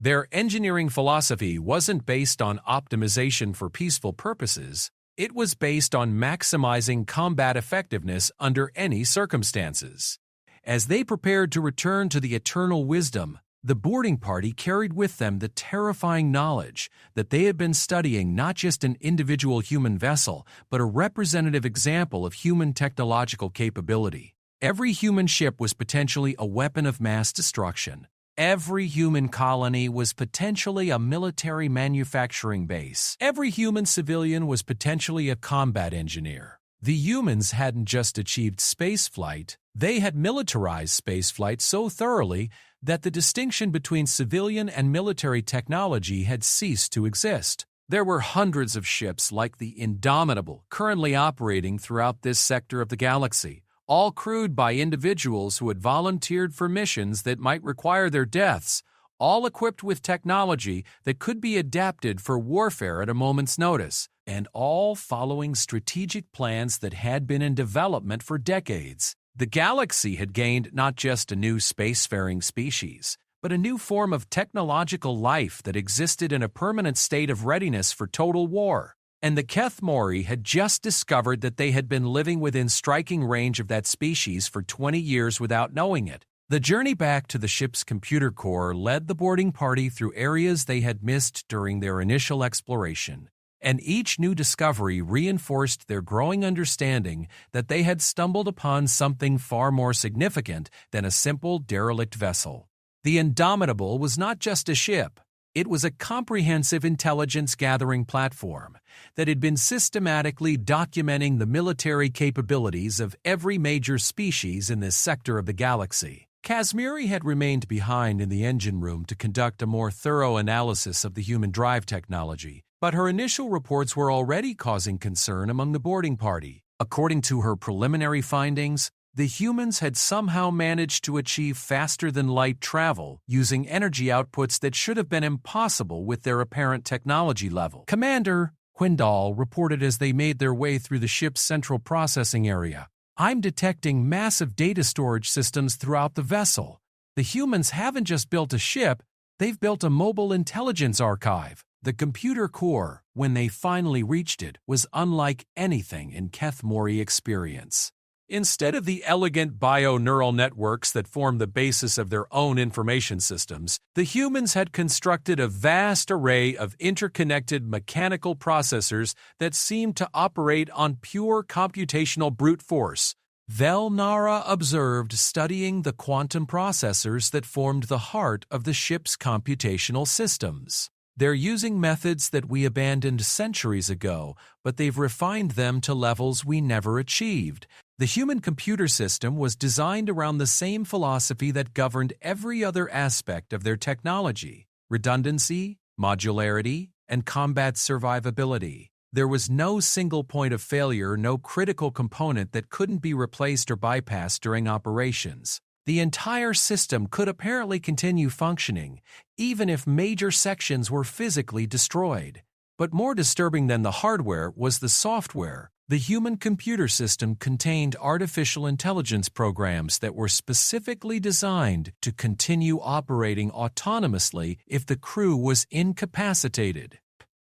[SPEAKER 1] Their engineering philosophy wasn't based on optimization for peaceful purposes, it was based on maximizing combat effectiveness under any circumstances. As they prepared to return to the eternal wisdom, the boarding party carried with them the terrifying knowledge that they had been studying not just an individual human vessel, but a representative example of human technological capability. Every human ship was potentially a weapon of mass destruction. Every human colony was potentially a military manufacturing base. Every human civilian was potentially a combat engineer. The humans hadn't just achieved spaceflight, they had militarized spaceflight so thoroughly that the distinction between civilian and military technology had ceased to exist. There were hundreds of ships like the Indomitable currently operating throughout this sector of the galaxy, all crewed by individuals who had volunteered for missions that might require their deaths, all equipped with technology that could be adapted for warfare at a moment's notice, and all following strategic plans that had been in development for decades. The galaxy had gained not just a new spacefaring species, but a new form of technological life that existed in a permanent state of readiness for total war. And the Keth Mori had just discovered that they had been living within striking range of that species for 20 years without knowing it. The journey back to the ship's computer core led the boarding party through areas they had missed during their initial exploration, and each new discovery reinforced their growing understanding that they had stumbled upon something far more significant than a simple derelict vessel. The Indomitable was not just a ship. It was a comprehensive intelligence-gathering platform that had been systematically documenting the military capabilities of every major species in this sector of the galaxy. Kazmiri had remained behind in the engine room to conduct a more thorough analysis of the human drive technology, but her initial reports were already causing concern among the boarding party. According to her preliminary findings, the humans had somehow managed to achieve faster-than-light travel using energy outputs that should have been impossible with their apparent technology level. Commander Quindal reported as they made their way through the ship's central processing area. I'm detecting massive data storage systems throughout the vessel. The humans haven't just built a ship, they've built a mobile intelligence archive. The computer core, when they finally reached it, was unlike anything in Keth Mori experience. Instead of the elegant bio-neural networks that form the basis of their own information systems, the humans had constructed a vast array of interconnected mechanical processors that seemed to operate on pure computational brute force. Velnara observed studying the quantum processors that formed the heart of the ship's computational systems. They're using methods that we abandoned centuries ago, but they've refined them to levels we never achieved. The human computer system was designed around the same philosophy that governed every other aspect of their technology: redundancy, modularity, and combat survivability. There was no single point of failure, no critical component that couldn't be replaced or bypassed during operations. The entire system could apparently continue functioning, even if major sections were physically destroyed. But more disturbing than the hardware was the software. The human computer system contained artificial intelligence programs that were specifically designed to continue operating autonomously if the crew was incapacitated.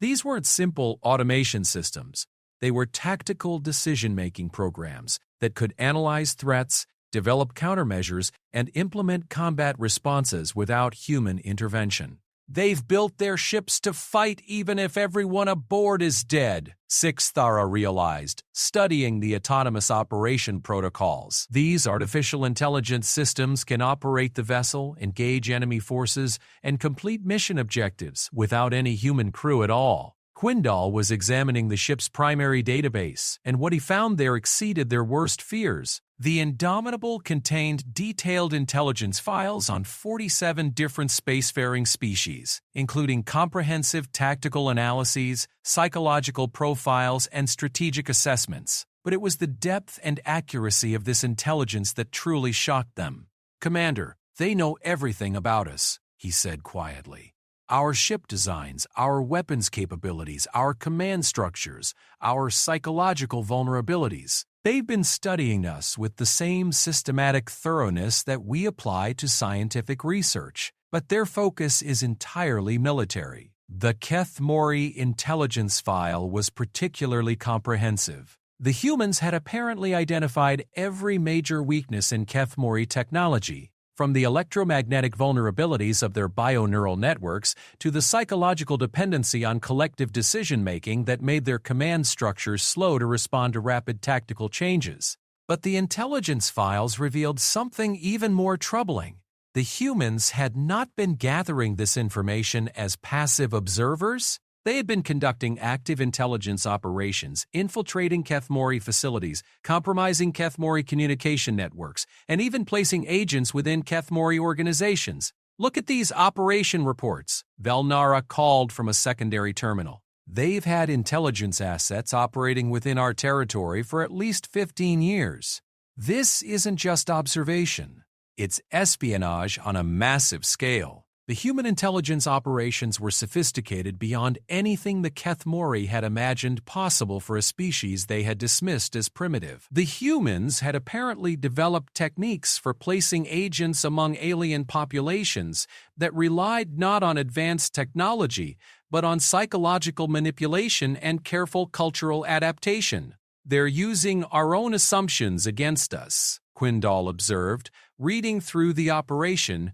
[SPEAKER 1] These weren't simple automation systems. They were tactical decision-making programs that could analyze threats, develop countermeasures, and implement combat responses without human intervention. They've built their ships to fight even if everyone aboard is dead, Sixthara realized, studying the autonomous operation protocols. These artificial intelligence systems can operate the vessel, engage enemy forces, and complete mission objectives without any human crew at all. Quindal was examining the ship's primary database, and what he found there exceeded their worst fears. The Indomitable contained detailed intelligence files on 47 different spacefaring species, including comprehensive tactical analyses, psychological profiles, and strategic assessments. But it was the depth and accuracy of this intelligence that truly shocked them. "Commander, they know everything about us," he said quietly. "Our ship designs, our weapons capabilities, our command structures, our psychological vulnerabilities. They've been studying us with the same systematic thoroughness that we apply to scientific research, but their focus is entirely military." The Keth Mori intelligence file was particularly comprehensive. The humans had apparently identified every major weakness in Keth Mori technology, from the electromagnetic vulnerabilities of their bioneural networks to the psychological dependency on collective decision-making that made their command structures slow to respond to rapid tactical changes. But the intelligence files revealed something even more troubling. The humans had not been gathering this information as passive observers. They had been conducting active intelligence operations, infiltrating Keth Mori facilities, compromising Keth Mori communication networks, and even placing agents within Keth Mori organizations. "Look at these operation reports," Velnara called from a secondary terminal. "They've had intelligence assets operating within our territory for at least 15 years. This isn't just observation. It's espionage on a massive scale." The human intelligence operations were sophisticated beyond anything the Keth Mori had imagined possible for a species they had dismissed as primitive. The humans had apparently developed techniques for placing agents among alien populations that relied not on advanced technology, but on psychological manipulation and careful cultural adaptation. "They're using our own assumptions against us," Quindal observed, reading through the operation.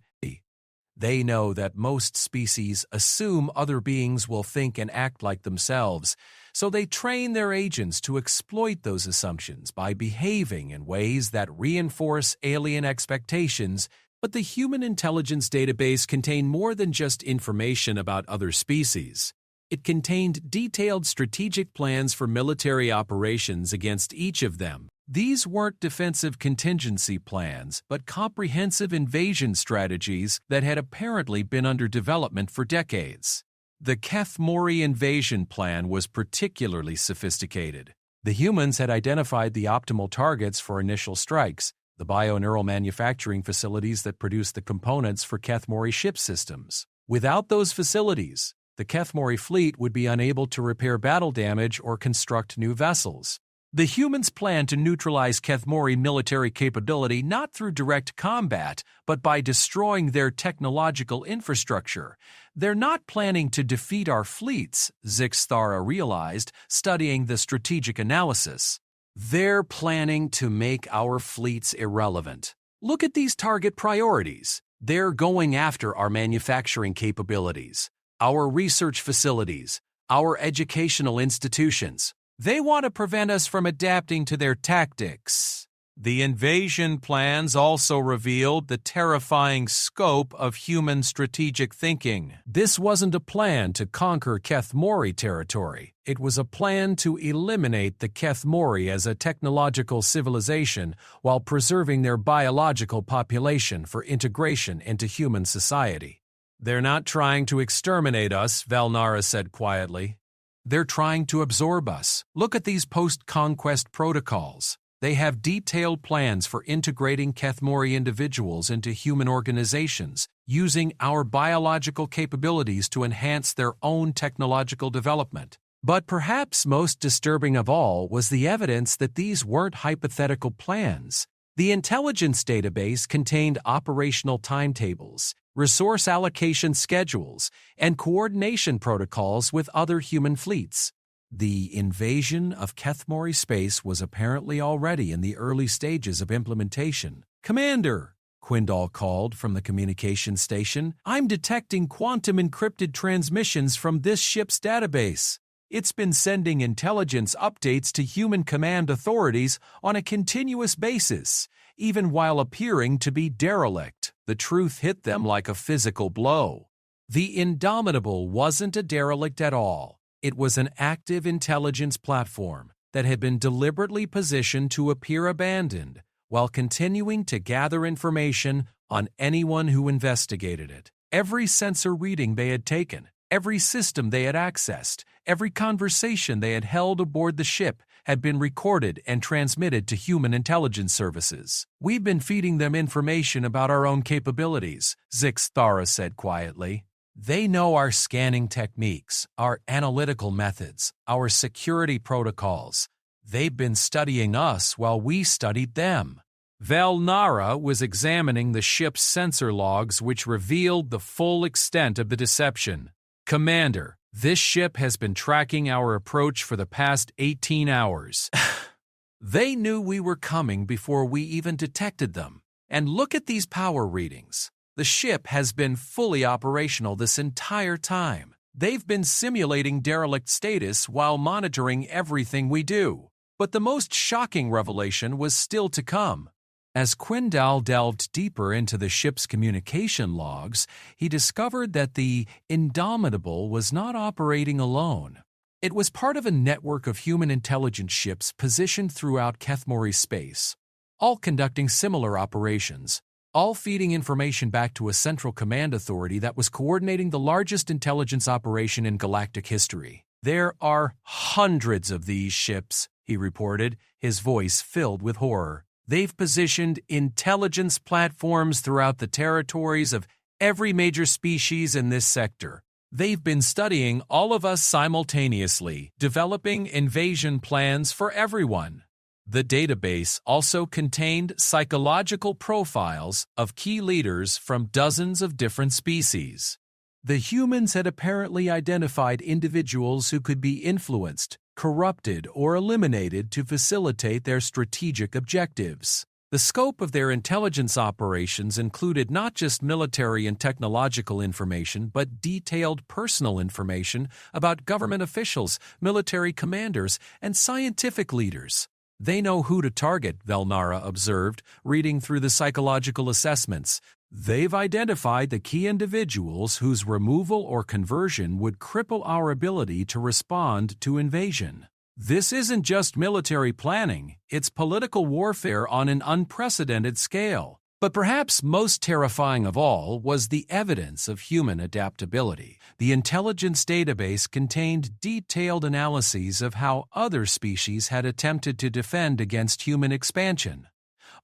[SPEAKER 1] "They know that most species assume other beings will think and act like themselves, so they train their agents to exploit those assumptions by behaving in ways that reinforce alien expectations." But the human intelligence database contained more than just information about other species. It contained detailed strategic plans for military operations against each of them. These weren't defensive contingency plans, but comprehensive invasion strategies that had apparently been under development for decades. The Keth Mori invasion plan was particularly sophisticated. The humans had identified the optimal targets for initial strikes, the bioneural manufacturing facilities that produced the components for Keth Mori ship systems. Without those facilities, the Keth Mori fleet would be unable to repair battle damage or construct new vessels. The humans planned to neutralize Keth Mori military capability not through direct combat, but by destroying their technological infrastructure. "They're not planning to defeat our fleets," Zixthara realized, studying the strategic analysis. "They're planning to make our fleets irrelevant. Look at these target priorities. They're going after our manufacturing capabilities, our research facilities, our educational institutions. They want to prevent us from adapting to their tactics." The invasion plans also revealed the terrifying scope of human strategic thinking. This wasn't a plan to conquer Keth Mori territory. It was a plan to eliminate the Keth Mori as a technological civilization while preserving their biological population for integration into human society. "They're not trying to exterminate us," Velnara said quietly. "They're trying to absorb us. Look at these post-conquest protocols. They have detailed plans for integrating Keth Mori individuals into human organizations, using our biological capabilities to enhance their own technological development." But perhaps most disturbing of all was the evidence that these weren't hypothetical plans. The intelligence database contained operational timetables, resource allocation schedules, and coordination protocols with other human fleets. The invasion of Keth Mori space was apparently already in the early stages of implementation. "Commander," Quindal called from the communication station, "I'm detecting quantum-encrypted transmissions from this ship's database. It's been sending intelligence updates to human command authorities on a continuous basis, even while appearing to be derelict." The truth hit them like a physical blow. The Indomitable wasn't a derelict at all. It was an active intelligence platform that had been deliberately positioned to appear abandoned while continuing to gather information on anyone who investigated it. Every sensor reading they had taken, every system they had accessed, every conversation they had held aboard the ship had been recorded and transmitted to human intelligence services. "We've been feeding them information about our own capabilities," Zixthara said quietly. "They know our scanning techniques, our analytical methods, our security protocols. They've been studying us while we studied them." Velnara was examining the ship's sensor logs, which revealed the full extent of the deception. "Commander, this ship has been tracking our approach for the past 18 hours. They knew we were coming before we even detected them. And look at these power readings. The ship has been fully operational this entire time. They've been simulating derelict status while monitoring everything we do." But the most shocking revelation was still to come. As Quindal delved deeper into the ship's communication logs, he discovered that the Indomitable was not operating alone. It was part of a network of human intelligence ships positioned throughout Kethmori space, all conducting similar operations, all feeding information back to a central command authority that was coordinating the largest intelligence operation in galactic history. "There are hundreds of these ships," he reported, his voice filled with horror. "They've positioned intelligence platforms throughout the territories of every major species in this sector. They've been studying all of us simultaneously, developing invasion plans for everyone." The database also contained psychological profiles of key leaders from dozens of different species. The humans had apparently identified individuals who could be influenced, corrupted, or eliminated to facilitate their strategic objectives. The scope of their intelligence operations included not just military and technological information, but detailed personal information about government officials, military commanders, and scientific leaders. "They know who to target," Velnara observed, reading through the psychological assessments. "They've identified the key individuals whose removal or conversion would cripple our ability to respond to invasion. This isn't just military planning, it's political warfare on an unprecedented scale." But perhaps most terrifying of all was the evidence of human adaptability. The intelligence database contained detailed analyses of how other species had attempted to defend against human expansion,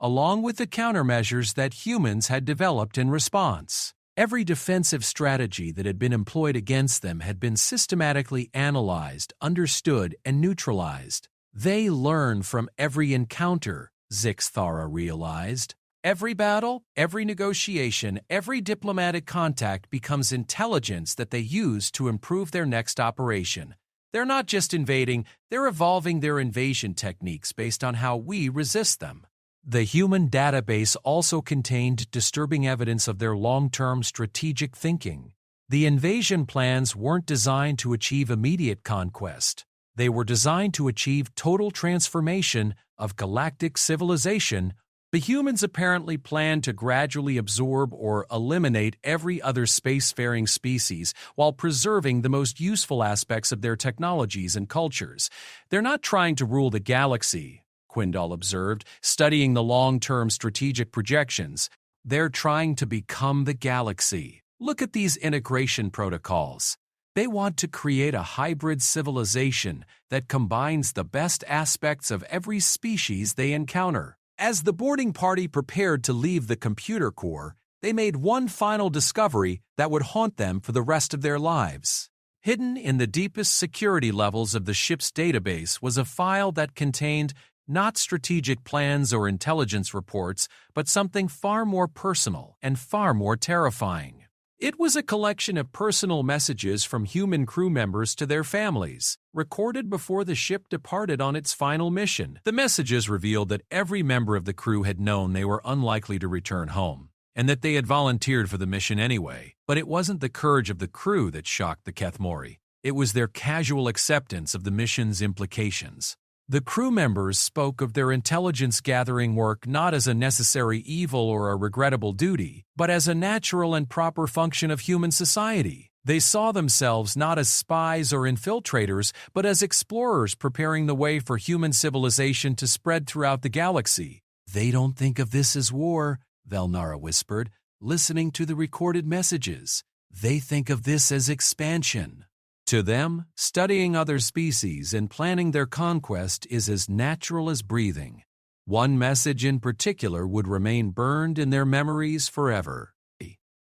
[SPEAKER 1] along with the countermeasures that humans had developed in response. Every defensive strategy that had been employed against them had been systematically analyzed, understood, and neutralized. "They learn from every encounter," Zixthara realized. "Every battle, every negotiation, every diplomatic contact becomes intelligence that they use to improve their next operation. They're not just invading, they're evolving their invasion techniques based on how we resist them." The human database also contained disturbing evidence of their long-term strategic thinking. The invasion plans weren't designed to achieve immediate conquest. They were designed to achieve total transformation of galactic civilization. The humans apparently planned to gradually absorb or eliminate every other spacefaring species while preserving the most useful aspects of their technologies and cultures. "They're not trying to rule the galaxy," Quindal observed, studying the long-term strategic projections. "They're trying to become the galaxy. Look at these integration protocols. They want to create a hybrid civilization that combines the best aspects of every species they encounter." As the boarding party prepared to leave the computer core, they made one final discovery that would haunt them for the rest of their lives. Hidden in the deepest security levels of the ship's database was a file that contained not strategic plans or intelligence reports, but something far more personal and far more terrifying. It was a collection of personal messages from human crew members to their families, recorded before the ship departed on its final mission. The messages revealed that every member of the crew had known they were unlikely to return home, and that they had volunteered for the mission anyway. But it wasn't the courage of the crew that shocked the Kethmori. It was their casual acceptance of the mission's implications. The crew members spoke of their intelligence-gathering work not as a necessary evil or a regrettable duty, but as a natural and proper function of human society. They saw themselves not as spies or infiltrators, but as explorers preparing the way for human civilization to spread throughout the galaxy. "They don't think of this as war," Velnara whispered, listening to the recorded messages. "They think of this as expansion." To them, studying other species and planning their conquest is as natural as breathing. One message in particular would remain burned in their memories forever.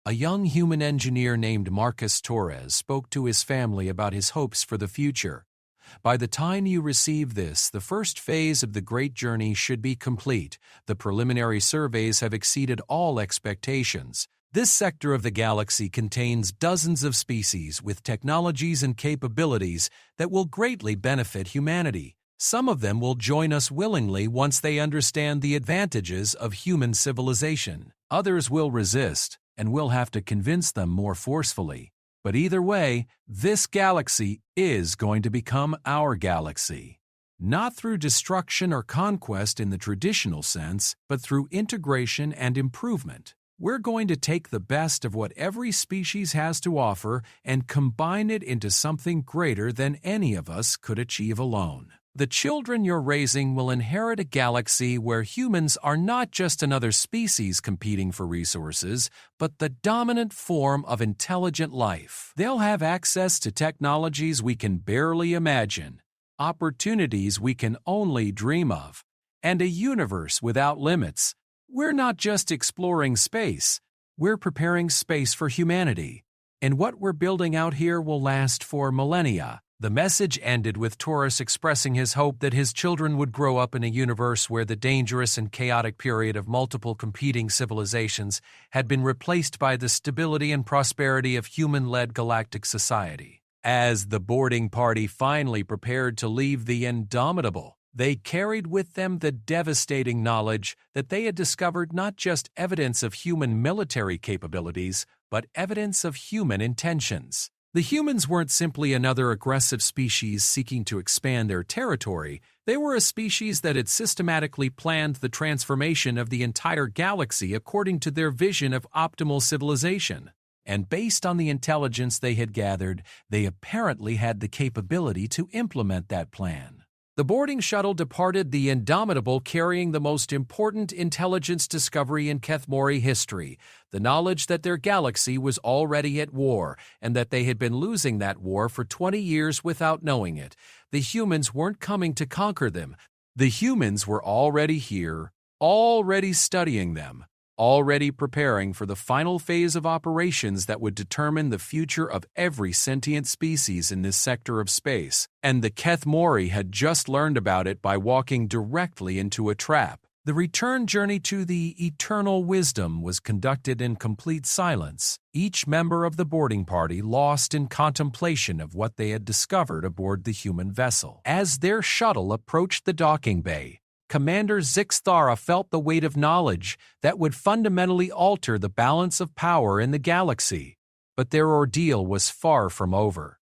[SPEAKER 1] A young human engineer named Marcus Torres spoke to his family about his hopes for the future. "By the time you receive this, the first phase of the great journey should be complete. The preliminary surveys have exceeded all expectations. This sector of the galaxy contains dozens of species with technologies and capabilities that will greatly benefit humanity. Some of them will join us willingly once they understand the advantages of human civilization. Others will resist, and we'll have to convince them more forcefully. But either way, this galaxy is going to become our galaxy. Not through destruction or conquest in the traditional sense, but through integration and improvement. We're going to take the best of what every species has to offer and combine it into something greater than any of us could achieve alone. The children you're raising will inherit a galaxy where humans are not just another species competing for resources, but the dominant form of intelligent life. They'll have access to technologies we can barely imagine, opportunities we can only dream of, and a universe without limits. We're not just exploring space, we're preparing space for humanity. And what we're building out here will last for millennia." The message ended with Taurus expressing his hope that his children would grow up in a universe where the dangerous and chaotic period of multiple competing civilizations had been replaced by the stability and prosperity of human-led galactic society. As the boarding party finally prepared to leave the Indomitable, they carried with them the devastating knowledge that they had discovered not just evidence of human military capabilities, but evidence of human intentions. The humans weren't simply another aggressive species seeking to expand their territory. They were a species that had systematically planned the transformation of the entire galaxy according to their vision of optimal civilization. And based on the intelligence they had gathered, they apparently had the capability to implement that plan. The boarding shuttle departed the Indomitable carrying the most important intelligence discovery in Kethmori history, the knowledge that their galaxy was already at war and that they had been losing that war for 20 years without knowing it. The humans weren't coming to conquer them. The humans were already here, already studying them, already preparing for the final phase of operations that would determine the future of every sentient species in this sector of space, and the Kethmori had just learned about it by walking directly into a trap. The return journey to the Eternal Wisdom was conducted in complete silence, each member of the boarding party lost in contemplation of what they had discovered aboard the human vessel. As their shuttle approached the docking bay, Commander Zixthara felt the weight of knowledge that would fundamentally alter the balance of power in the galaxy. But their ordeal was far from over.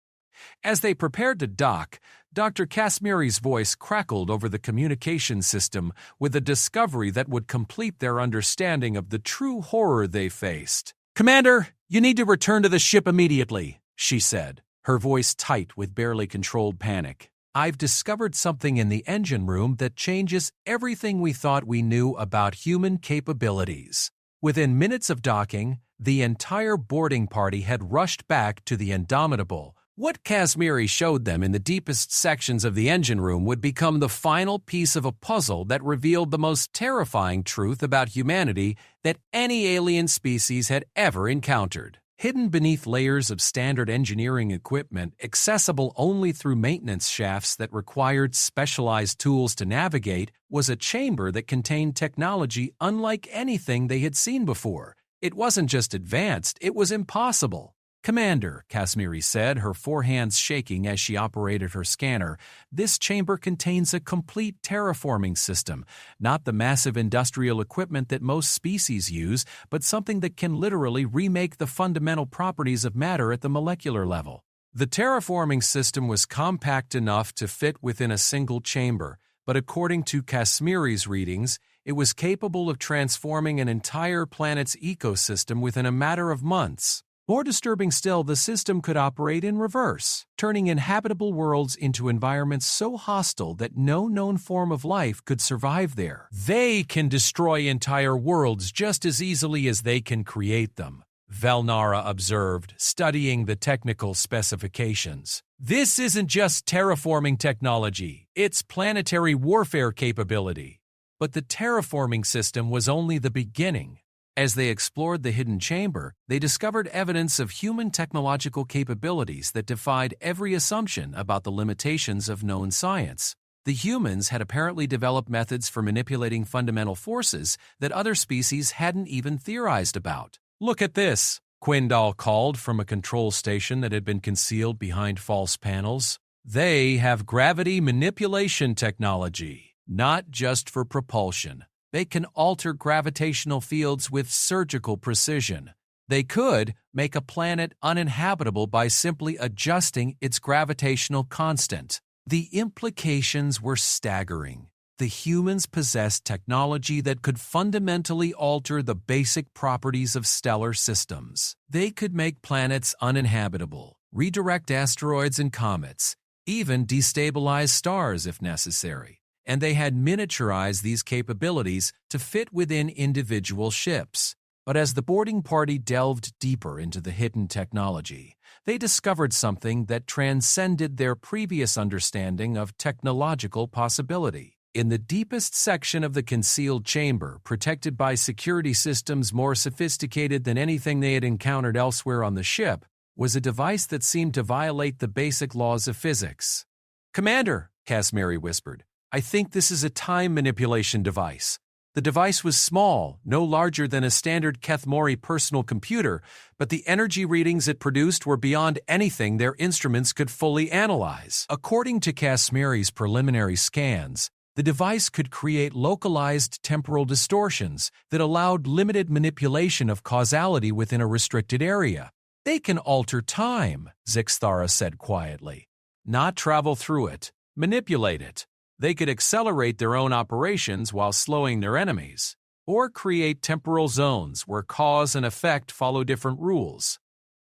[SPEAKER 1] As they prepared to dock, Dr. Kasmiri's voice crackled over the communication system with a discovery that would complete their understanding of the true horror they faced. "Commander, you need to return to the ship immediately," she said, her voice tight with barely controlled panic. "I've discovered something in the engine room that changes everything we thought we knew about human capabilities." Within minutes of docking, the entire boarding party had rushed back to the Indomitable. What Kasmiri showed them in the deepest sections of the engine room would become the final piece of a puzzle that revealed the most terrifying truth about humanity that any alien species had ever encountered. Hidden beneath layers of standard engineering equipment, accessible only through maintenance shafts that required specialized tools to navigate, was a chamber that contained technology unlike anything they had seen before. It wasn't just advanced, it was impossible. "Commander," Kasmiri said, her forehands shaking as she operated her scanner, "this chamber contains a complete terraforming system, not the massive industrial equipment that most species use, but something that can literally remake the fundamental properties of matter at the molecular level." The terraforming system was compact enough to fit within a single chamber, but according to Kasmiri's readings, it was capable of transforming an entire planet's ecosystem within a matter of months. More disturbing still, the system could operate in reverse, turning inhabitable worlds into environments so hostile that no known form of life could survive there. They can destroy entire worlds just as easily as they can create them, Velnara observed, studying the technical specifications. This isn't just terraforming technology, it's planetary warfare capability. But the terraforming system was only the beginning. As they explored the hidden chamber, they discovered evidence of human technological capabilities that defied every assumption about the limitations of known science. The humans had apparently developed methods for manipulating fundamental forces that other species hadn't even theorized about. "Look at this," Quindal called from a control station that had been concealed behind false panels. "They have gravity manipulation technology, not just for propulsion. They can alter gravitational fields with surgical precision. They could make a planet uninhabitable by simply adjusting its gravitational constant." The implications were staggering. The humans possessed technology that could fundamentally alter the basic properties of stellar systems. They could make planets uninhabitable, redirect asteroids and comets, even destabilize stars if necessary. And they had miniaturized these capabilities to fit within individual ships. But as the boarding party delved deeper into the hidden technology, they discovered something that transcended their previous understanding of technological possibility. In the deepest section of the concealed chamber, protected by security systems more sophisticated than anything they had encountered elsewhere on the ship, was a device that seemed to violate the basic laws of physics. "Commander," Casmeri whispered, "I think this is a time manipulation device." The device was small, no larger than a standard Kethmori personal computer, but the energy readings it produced were beyond anything their instruments could fully analyze. According to Casmeri's preliminary scans, the device could create localized temporal distortions that allowed limited manipulation of causality within a restricted area. "They can alter time," Zixthara said quietly. "Not travel through it, manipulate it. They could accelerate their own operations while slowing their enemies, or create temporal zones where cause and effect follow different rules."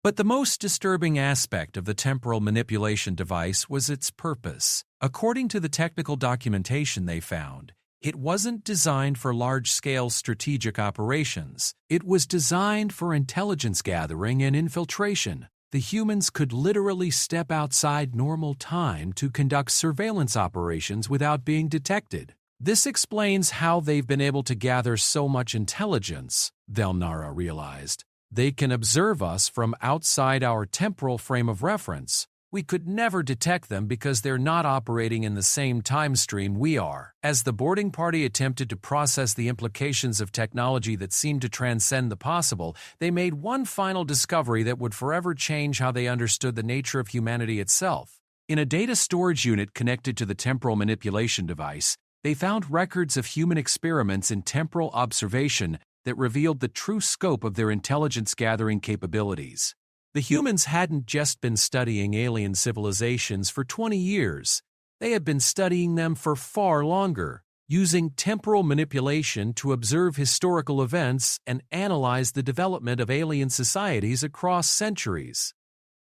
[SPEAKER 1] But the most disturbing aspect of the temporal manipulation device was its purpose. According to the technical documentation they found, it wasn't designed for large-scale strategic operations. It was designed for intelligence gathering and infiltration. The humans could literally step outside normal time to conduct surveillance operations without being detected. This explains how they've been able to gather so much intelligence, Velnara realized. They can observe us from outside our temporal frame of reference. We could never detect them because they're not operating in the same time stream we are. As the boarding party attempted to process the implications of technology that seemed to transcend the possible, they made one final discovery that would forever change how they understood the nature of humanity itself. In a data storage unit connected to the temporal manipulation device, they found records of human experiments in temporal observation that revealed the true scope of their intelligence-gathering capabilities. The humans hadn't just been studying alien civilizations for 20 years. They had been studying them for far longer, using temporal manipulation to observe historical events and analyze the development of alien societies across centuries.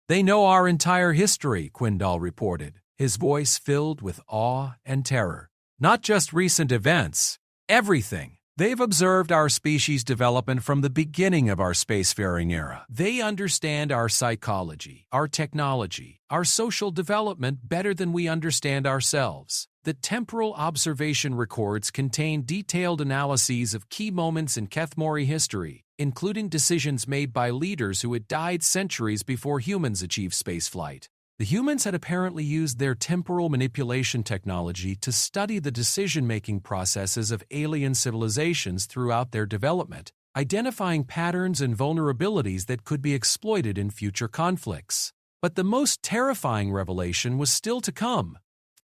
[SPEAKER 1] "They know our entire history," Quindal reported, his voice filled with awe and terror. "Not just recent events, everything. They've observed our species' development from the beginning of our spacefaring era. They understand our psychology, our technology, our social development better than we understand ourselves. The temporal observation records contain detailed analyses of key moments in Kethmori history, including decisions made by leaders who had died centuries before humans achieved spaceflight. The humans had apparently used their temporal manipulation technology to study the decision-making processes of alien civilizations throughout their development, identifying patterns and vulnerabilities that could be exploited in future conflicts. But the most terrifying revelation was still to come.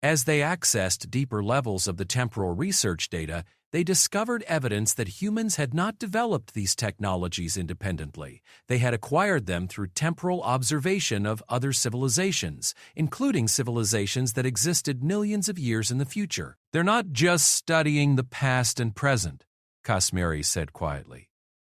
[SPEAKER 1] As they accessed deeper levels of the temporal research data, they discovered evidence that humans had not developed these technologies independently. They had acquired them through temporal observation of other civilizations, including civilizations that existed millions of years in the future. "They're not just studying the past and present," Casmeri said quietly.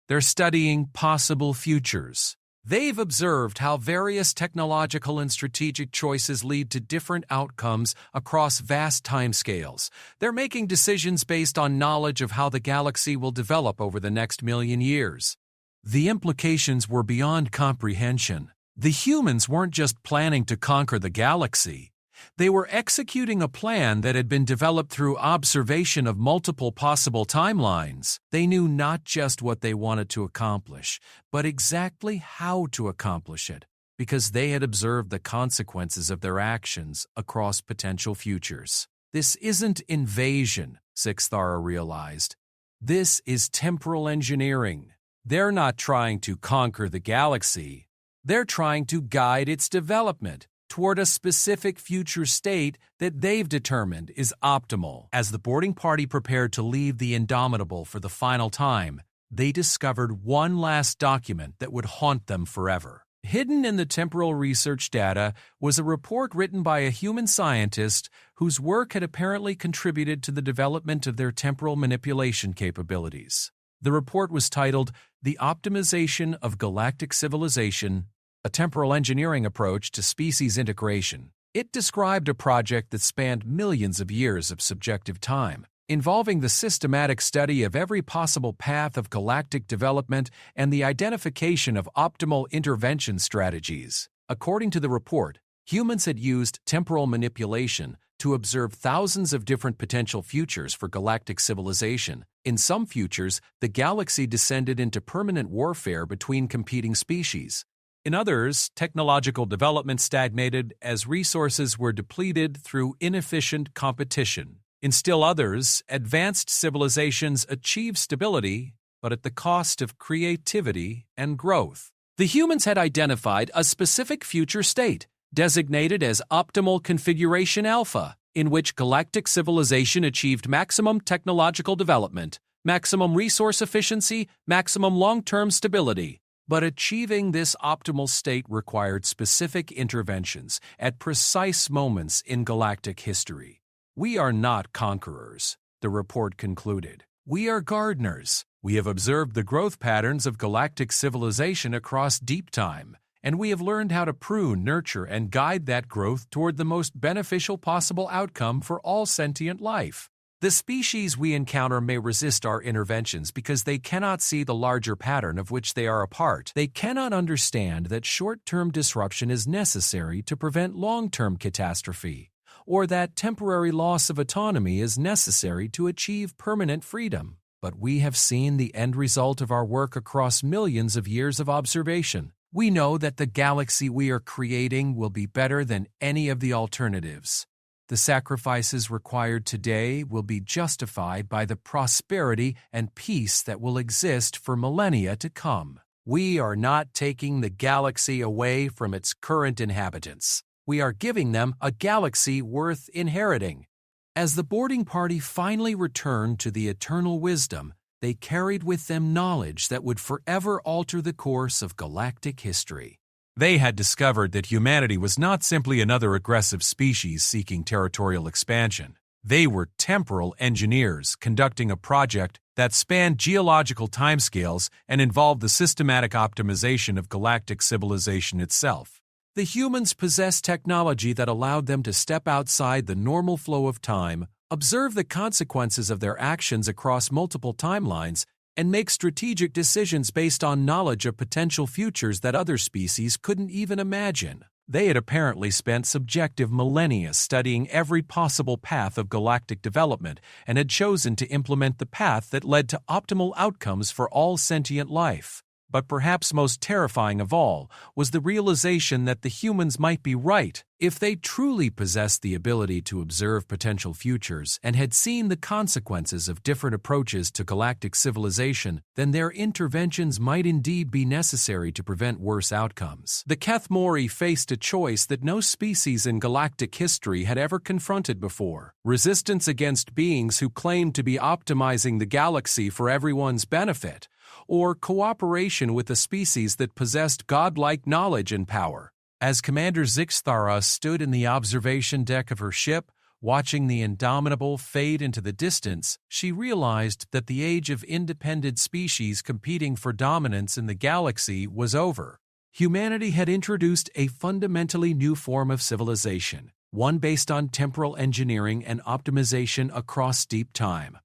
[SPEAKER 1] "They're studying possible futures. They've observed how various technological and strategic choices lead to different outcomes across vast timescales. They're making decisions based on knowledge of how the galaxy will develop over the next million years. The implications were beyond comprehension. The humans weren't just planning to conquer the galaxy. They were executing a plan that had been developed through observation of multiple possible timelines. They knew not just what they wanted to accomplish, but exactly how to accomplish it, because they had observed the consequences of their actions across potential futures. This isn't invasion, Sixthara realized. This is temporal engineering. They're not trying to conquer the galaxy. They're trying to guide its development toward a specific future state that they've determined is optimal. As the boarding party prepared to leave the Indomitable for the final time, they discovered one last document that would haunt them forever. Hidden in the temporal research data was a report written by a human scientist whose work had apparently contributed to the development of their temporal manipulation capabilities. The report was titled The Optimization of Galactic Civilization, a Temporal Engineering Approach to Species Integration. It described a project that spanned millions of years of subjective time, involving the systematic study of every possible path of galactic development and the identification of optimal intervention strategies. According to the report, humans had used temporal manipulation to observe thousands of different potential futures for galactic civilization. In some futures, the galaxy descended into permanent warfare between competing species. In others, technological development stagnated as resources were depleted through inefficient competition. In still others, advanced civilizations achieved stability, but at the cost of creativity and growth. The humans had identified a specific future state, designated as Optimal Configuration Alpha, in which galactic civilization achieved maximum technological development, maximum resource efficiency, maximum long-term stability. But achieving this optimal state required specific interventions at precise moments in galactic history. We are not conquerors, the report concluded. We are gardeners. We have observed the growth patterns of galactic civilization across deep time, and we have learned how to prune, nurture, and guide that growth toward the most beneficial possible outcome for all sentient life. The species we encounter may resist our interventions because they cannot see the larger pattern of which they are a part. They cannot understand that short-term disruption is necessary to prevent long-term catastrophe, or that temporary loss of autonomy is necessary to achieve permanent freedom. But we have seen the end result of our work across millions of years of observation. We know that the galaxy we are creating will be better than any of the alternatives. The sacrifices required today will be justified by the prosperity and peace that will exist for millennia to come. We are not taking the galaxy away from its current inhabitants. We are giving them a galaxy worth inheriting. As the boarding party finally returned to the eternal wisdom, they carried with them knowledge that would forever alter the course of galactic history. They had discovered that humanity was not simply another aggressive species seeking territorial expansion. They were temporal engineers conducting a project that spanned geological timescales and involved the systematic optimization of galactic civilization itself. The humans possessed technology that allowed them to step outside the normal flow of time, observe the consequences of their actions across multiple timelines, and make strategic decisions based on knowledge of potential futures that other species couldn't even imagine. They had apparently spent subjective millennia studying every possible path of galactic development and had chosen to implement the path that led to optimal outcomes for all sentient life. But perhaps most terrifying of all was the realization that the humans might be right. If they truly possessed the ability to observe potential futures and had seen the consequences of different approaches to galactic civilization, then their interventions might indeed be necessary to prevent worse outcomes. The Keth Mori faced a choice that no species in galactic history had ever confronted before: resistance against beings who claimed to be optimizing the galaxy for everyone's benefit, or cooperation with a species that possessed godlike knowledge and power. As Commander Zixthara stood in the observation deck of her ship, watching the Indomitable fade into the distance, she realized that the age of independent species competing for dominance in the galaxy was over. Humanity had introduced a fundamentally new form of civilization, one based on temporal engineering and optimization across deep time.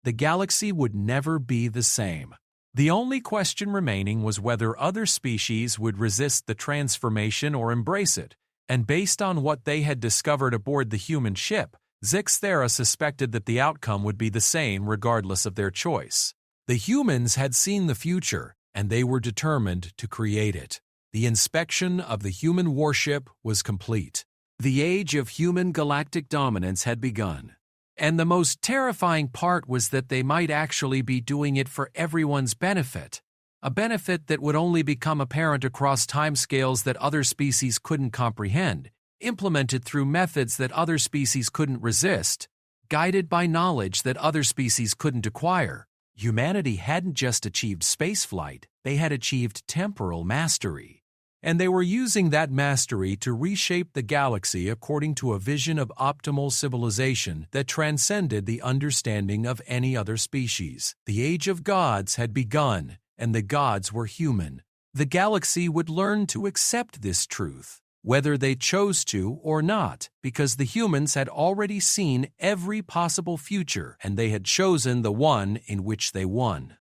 [SPEAKER 1] The galaxy would never be the same. The only question remaining was whether other species would resist the transformation or embrace it, and based on what they had discovered aboard the human ship, Zixthera suspected that the outcome would be the same regardless of their choice. The humans had seen the future, and they were determined to create it. The inspection of the human warship was complete. The age of human galactic dominance had begun. And the most terrifying part was that they might actually be doing it for everyone's benefit. A benefit that would only become apparent across timescales that other species couldn't comprehend, implemented through methods that other species couldn't resist, guided by knowledge that other species couldn't acquire. Humanity hadn't just achieved spaceflight, they had achieved temporal mastery. And they were using that mastery to reshape the galaxy according to a vision of optimal civilization that transcended the understanding of any other species. The Age of Gods had begun, and the gods were human. The galaxy would learn to accept this truth, whether they chose to or not, because the humans had already seen every possible future and they had chosen the one in which they won.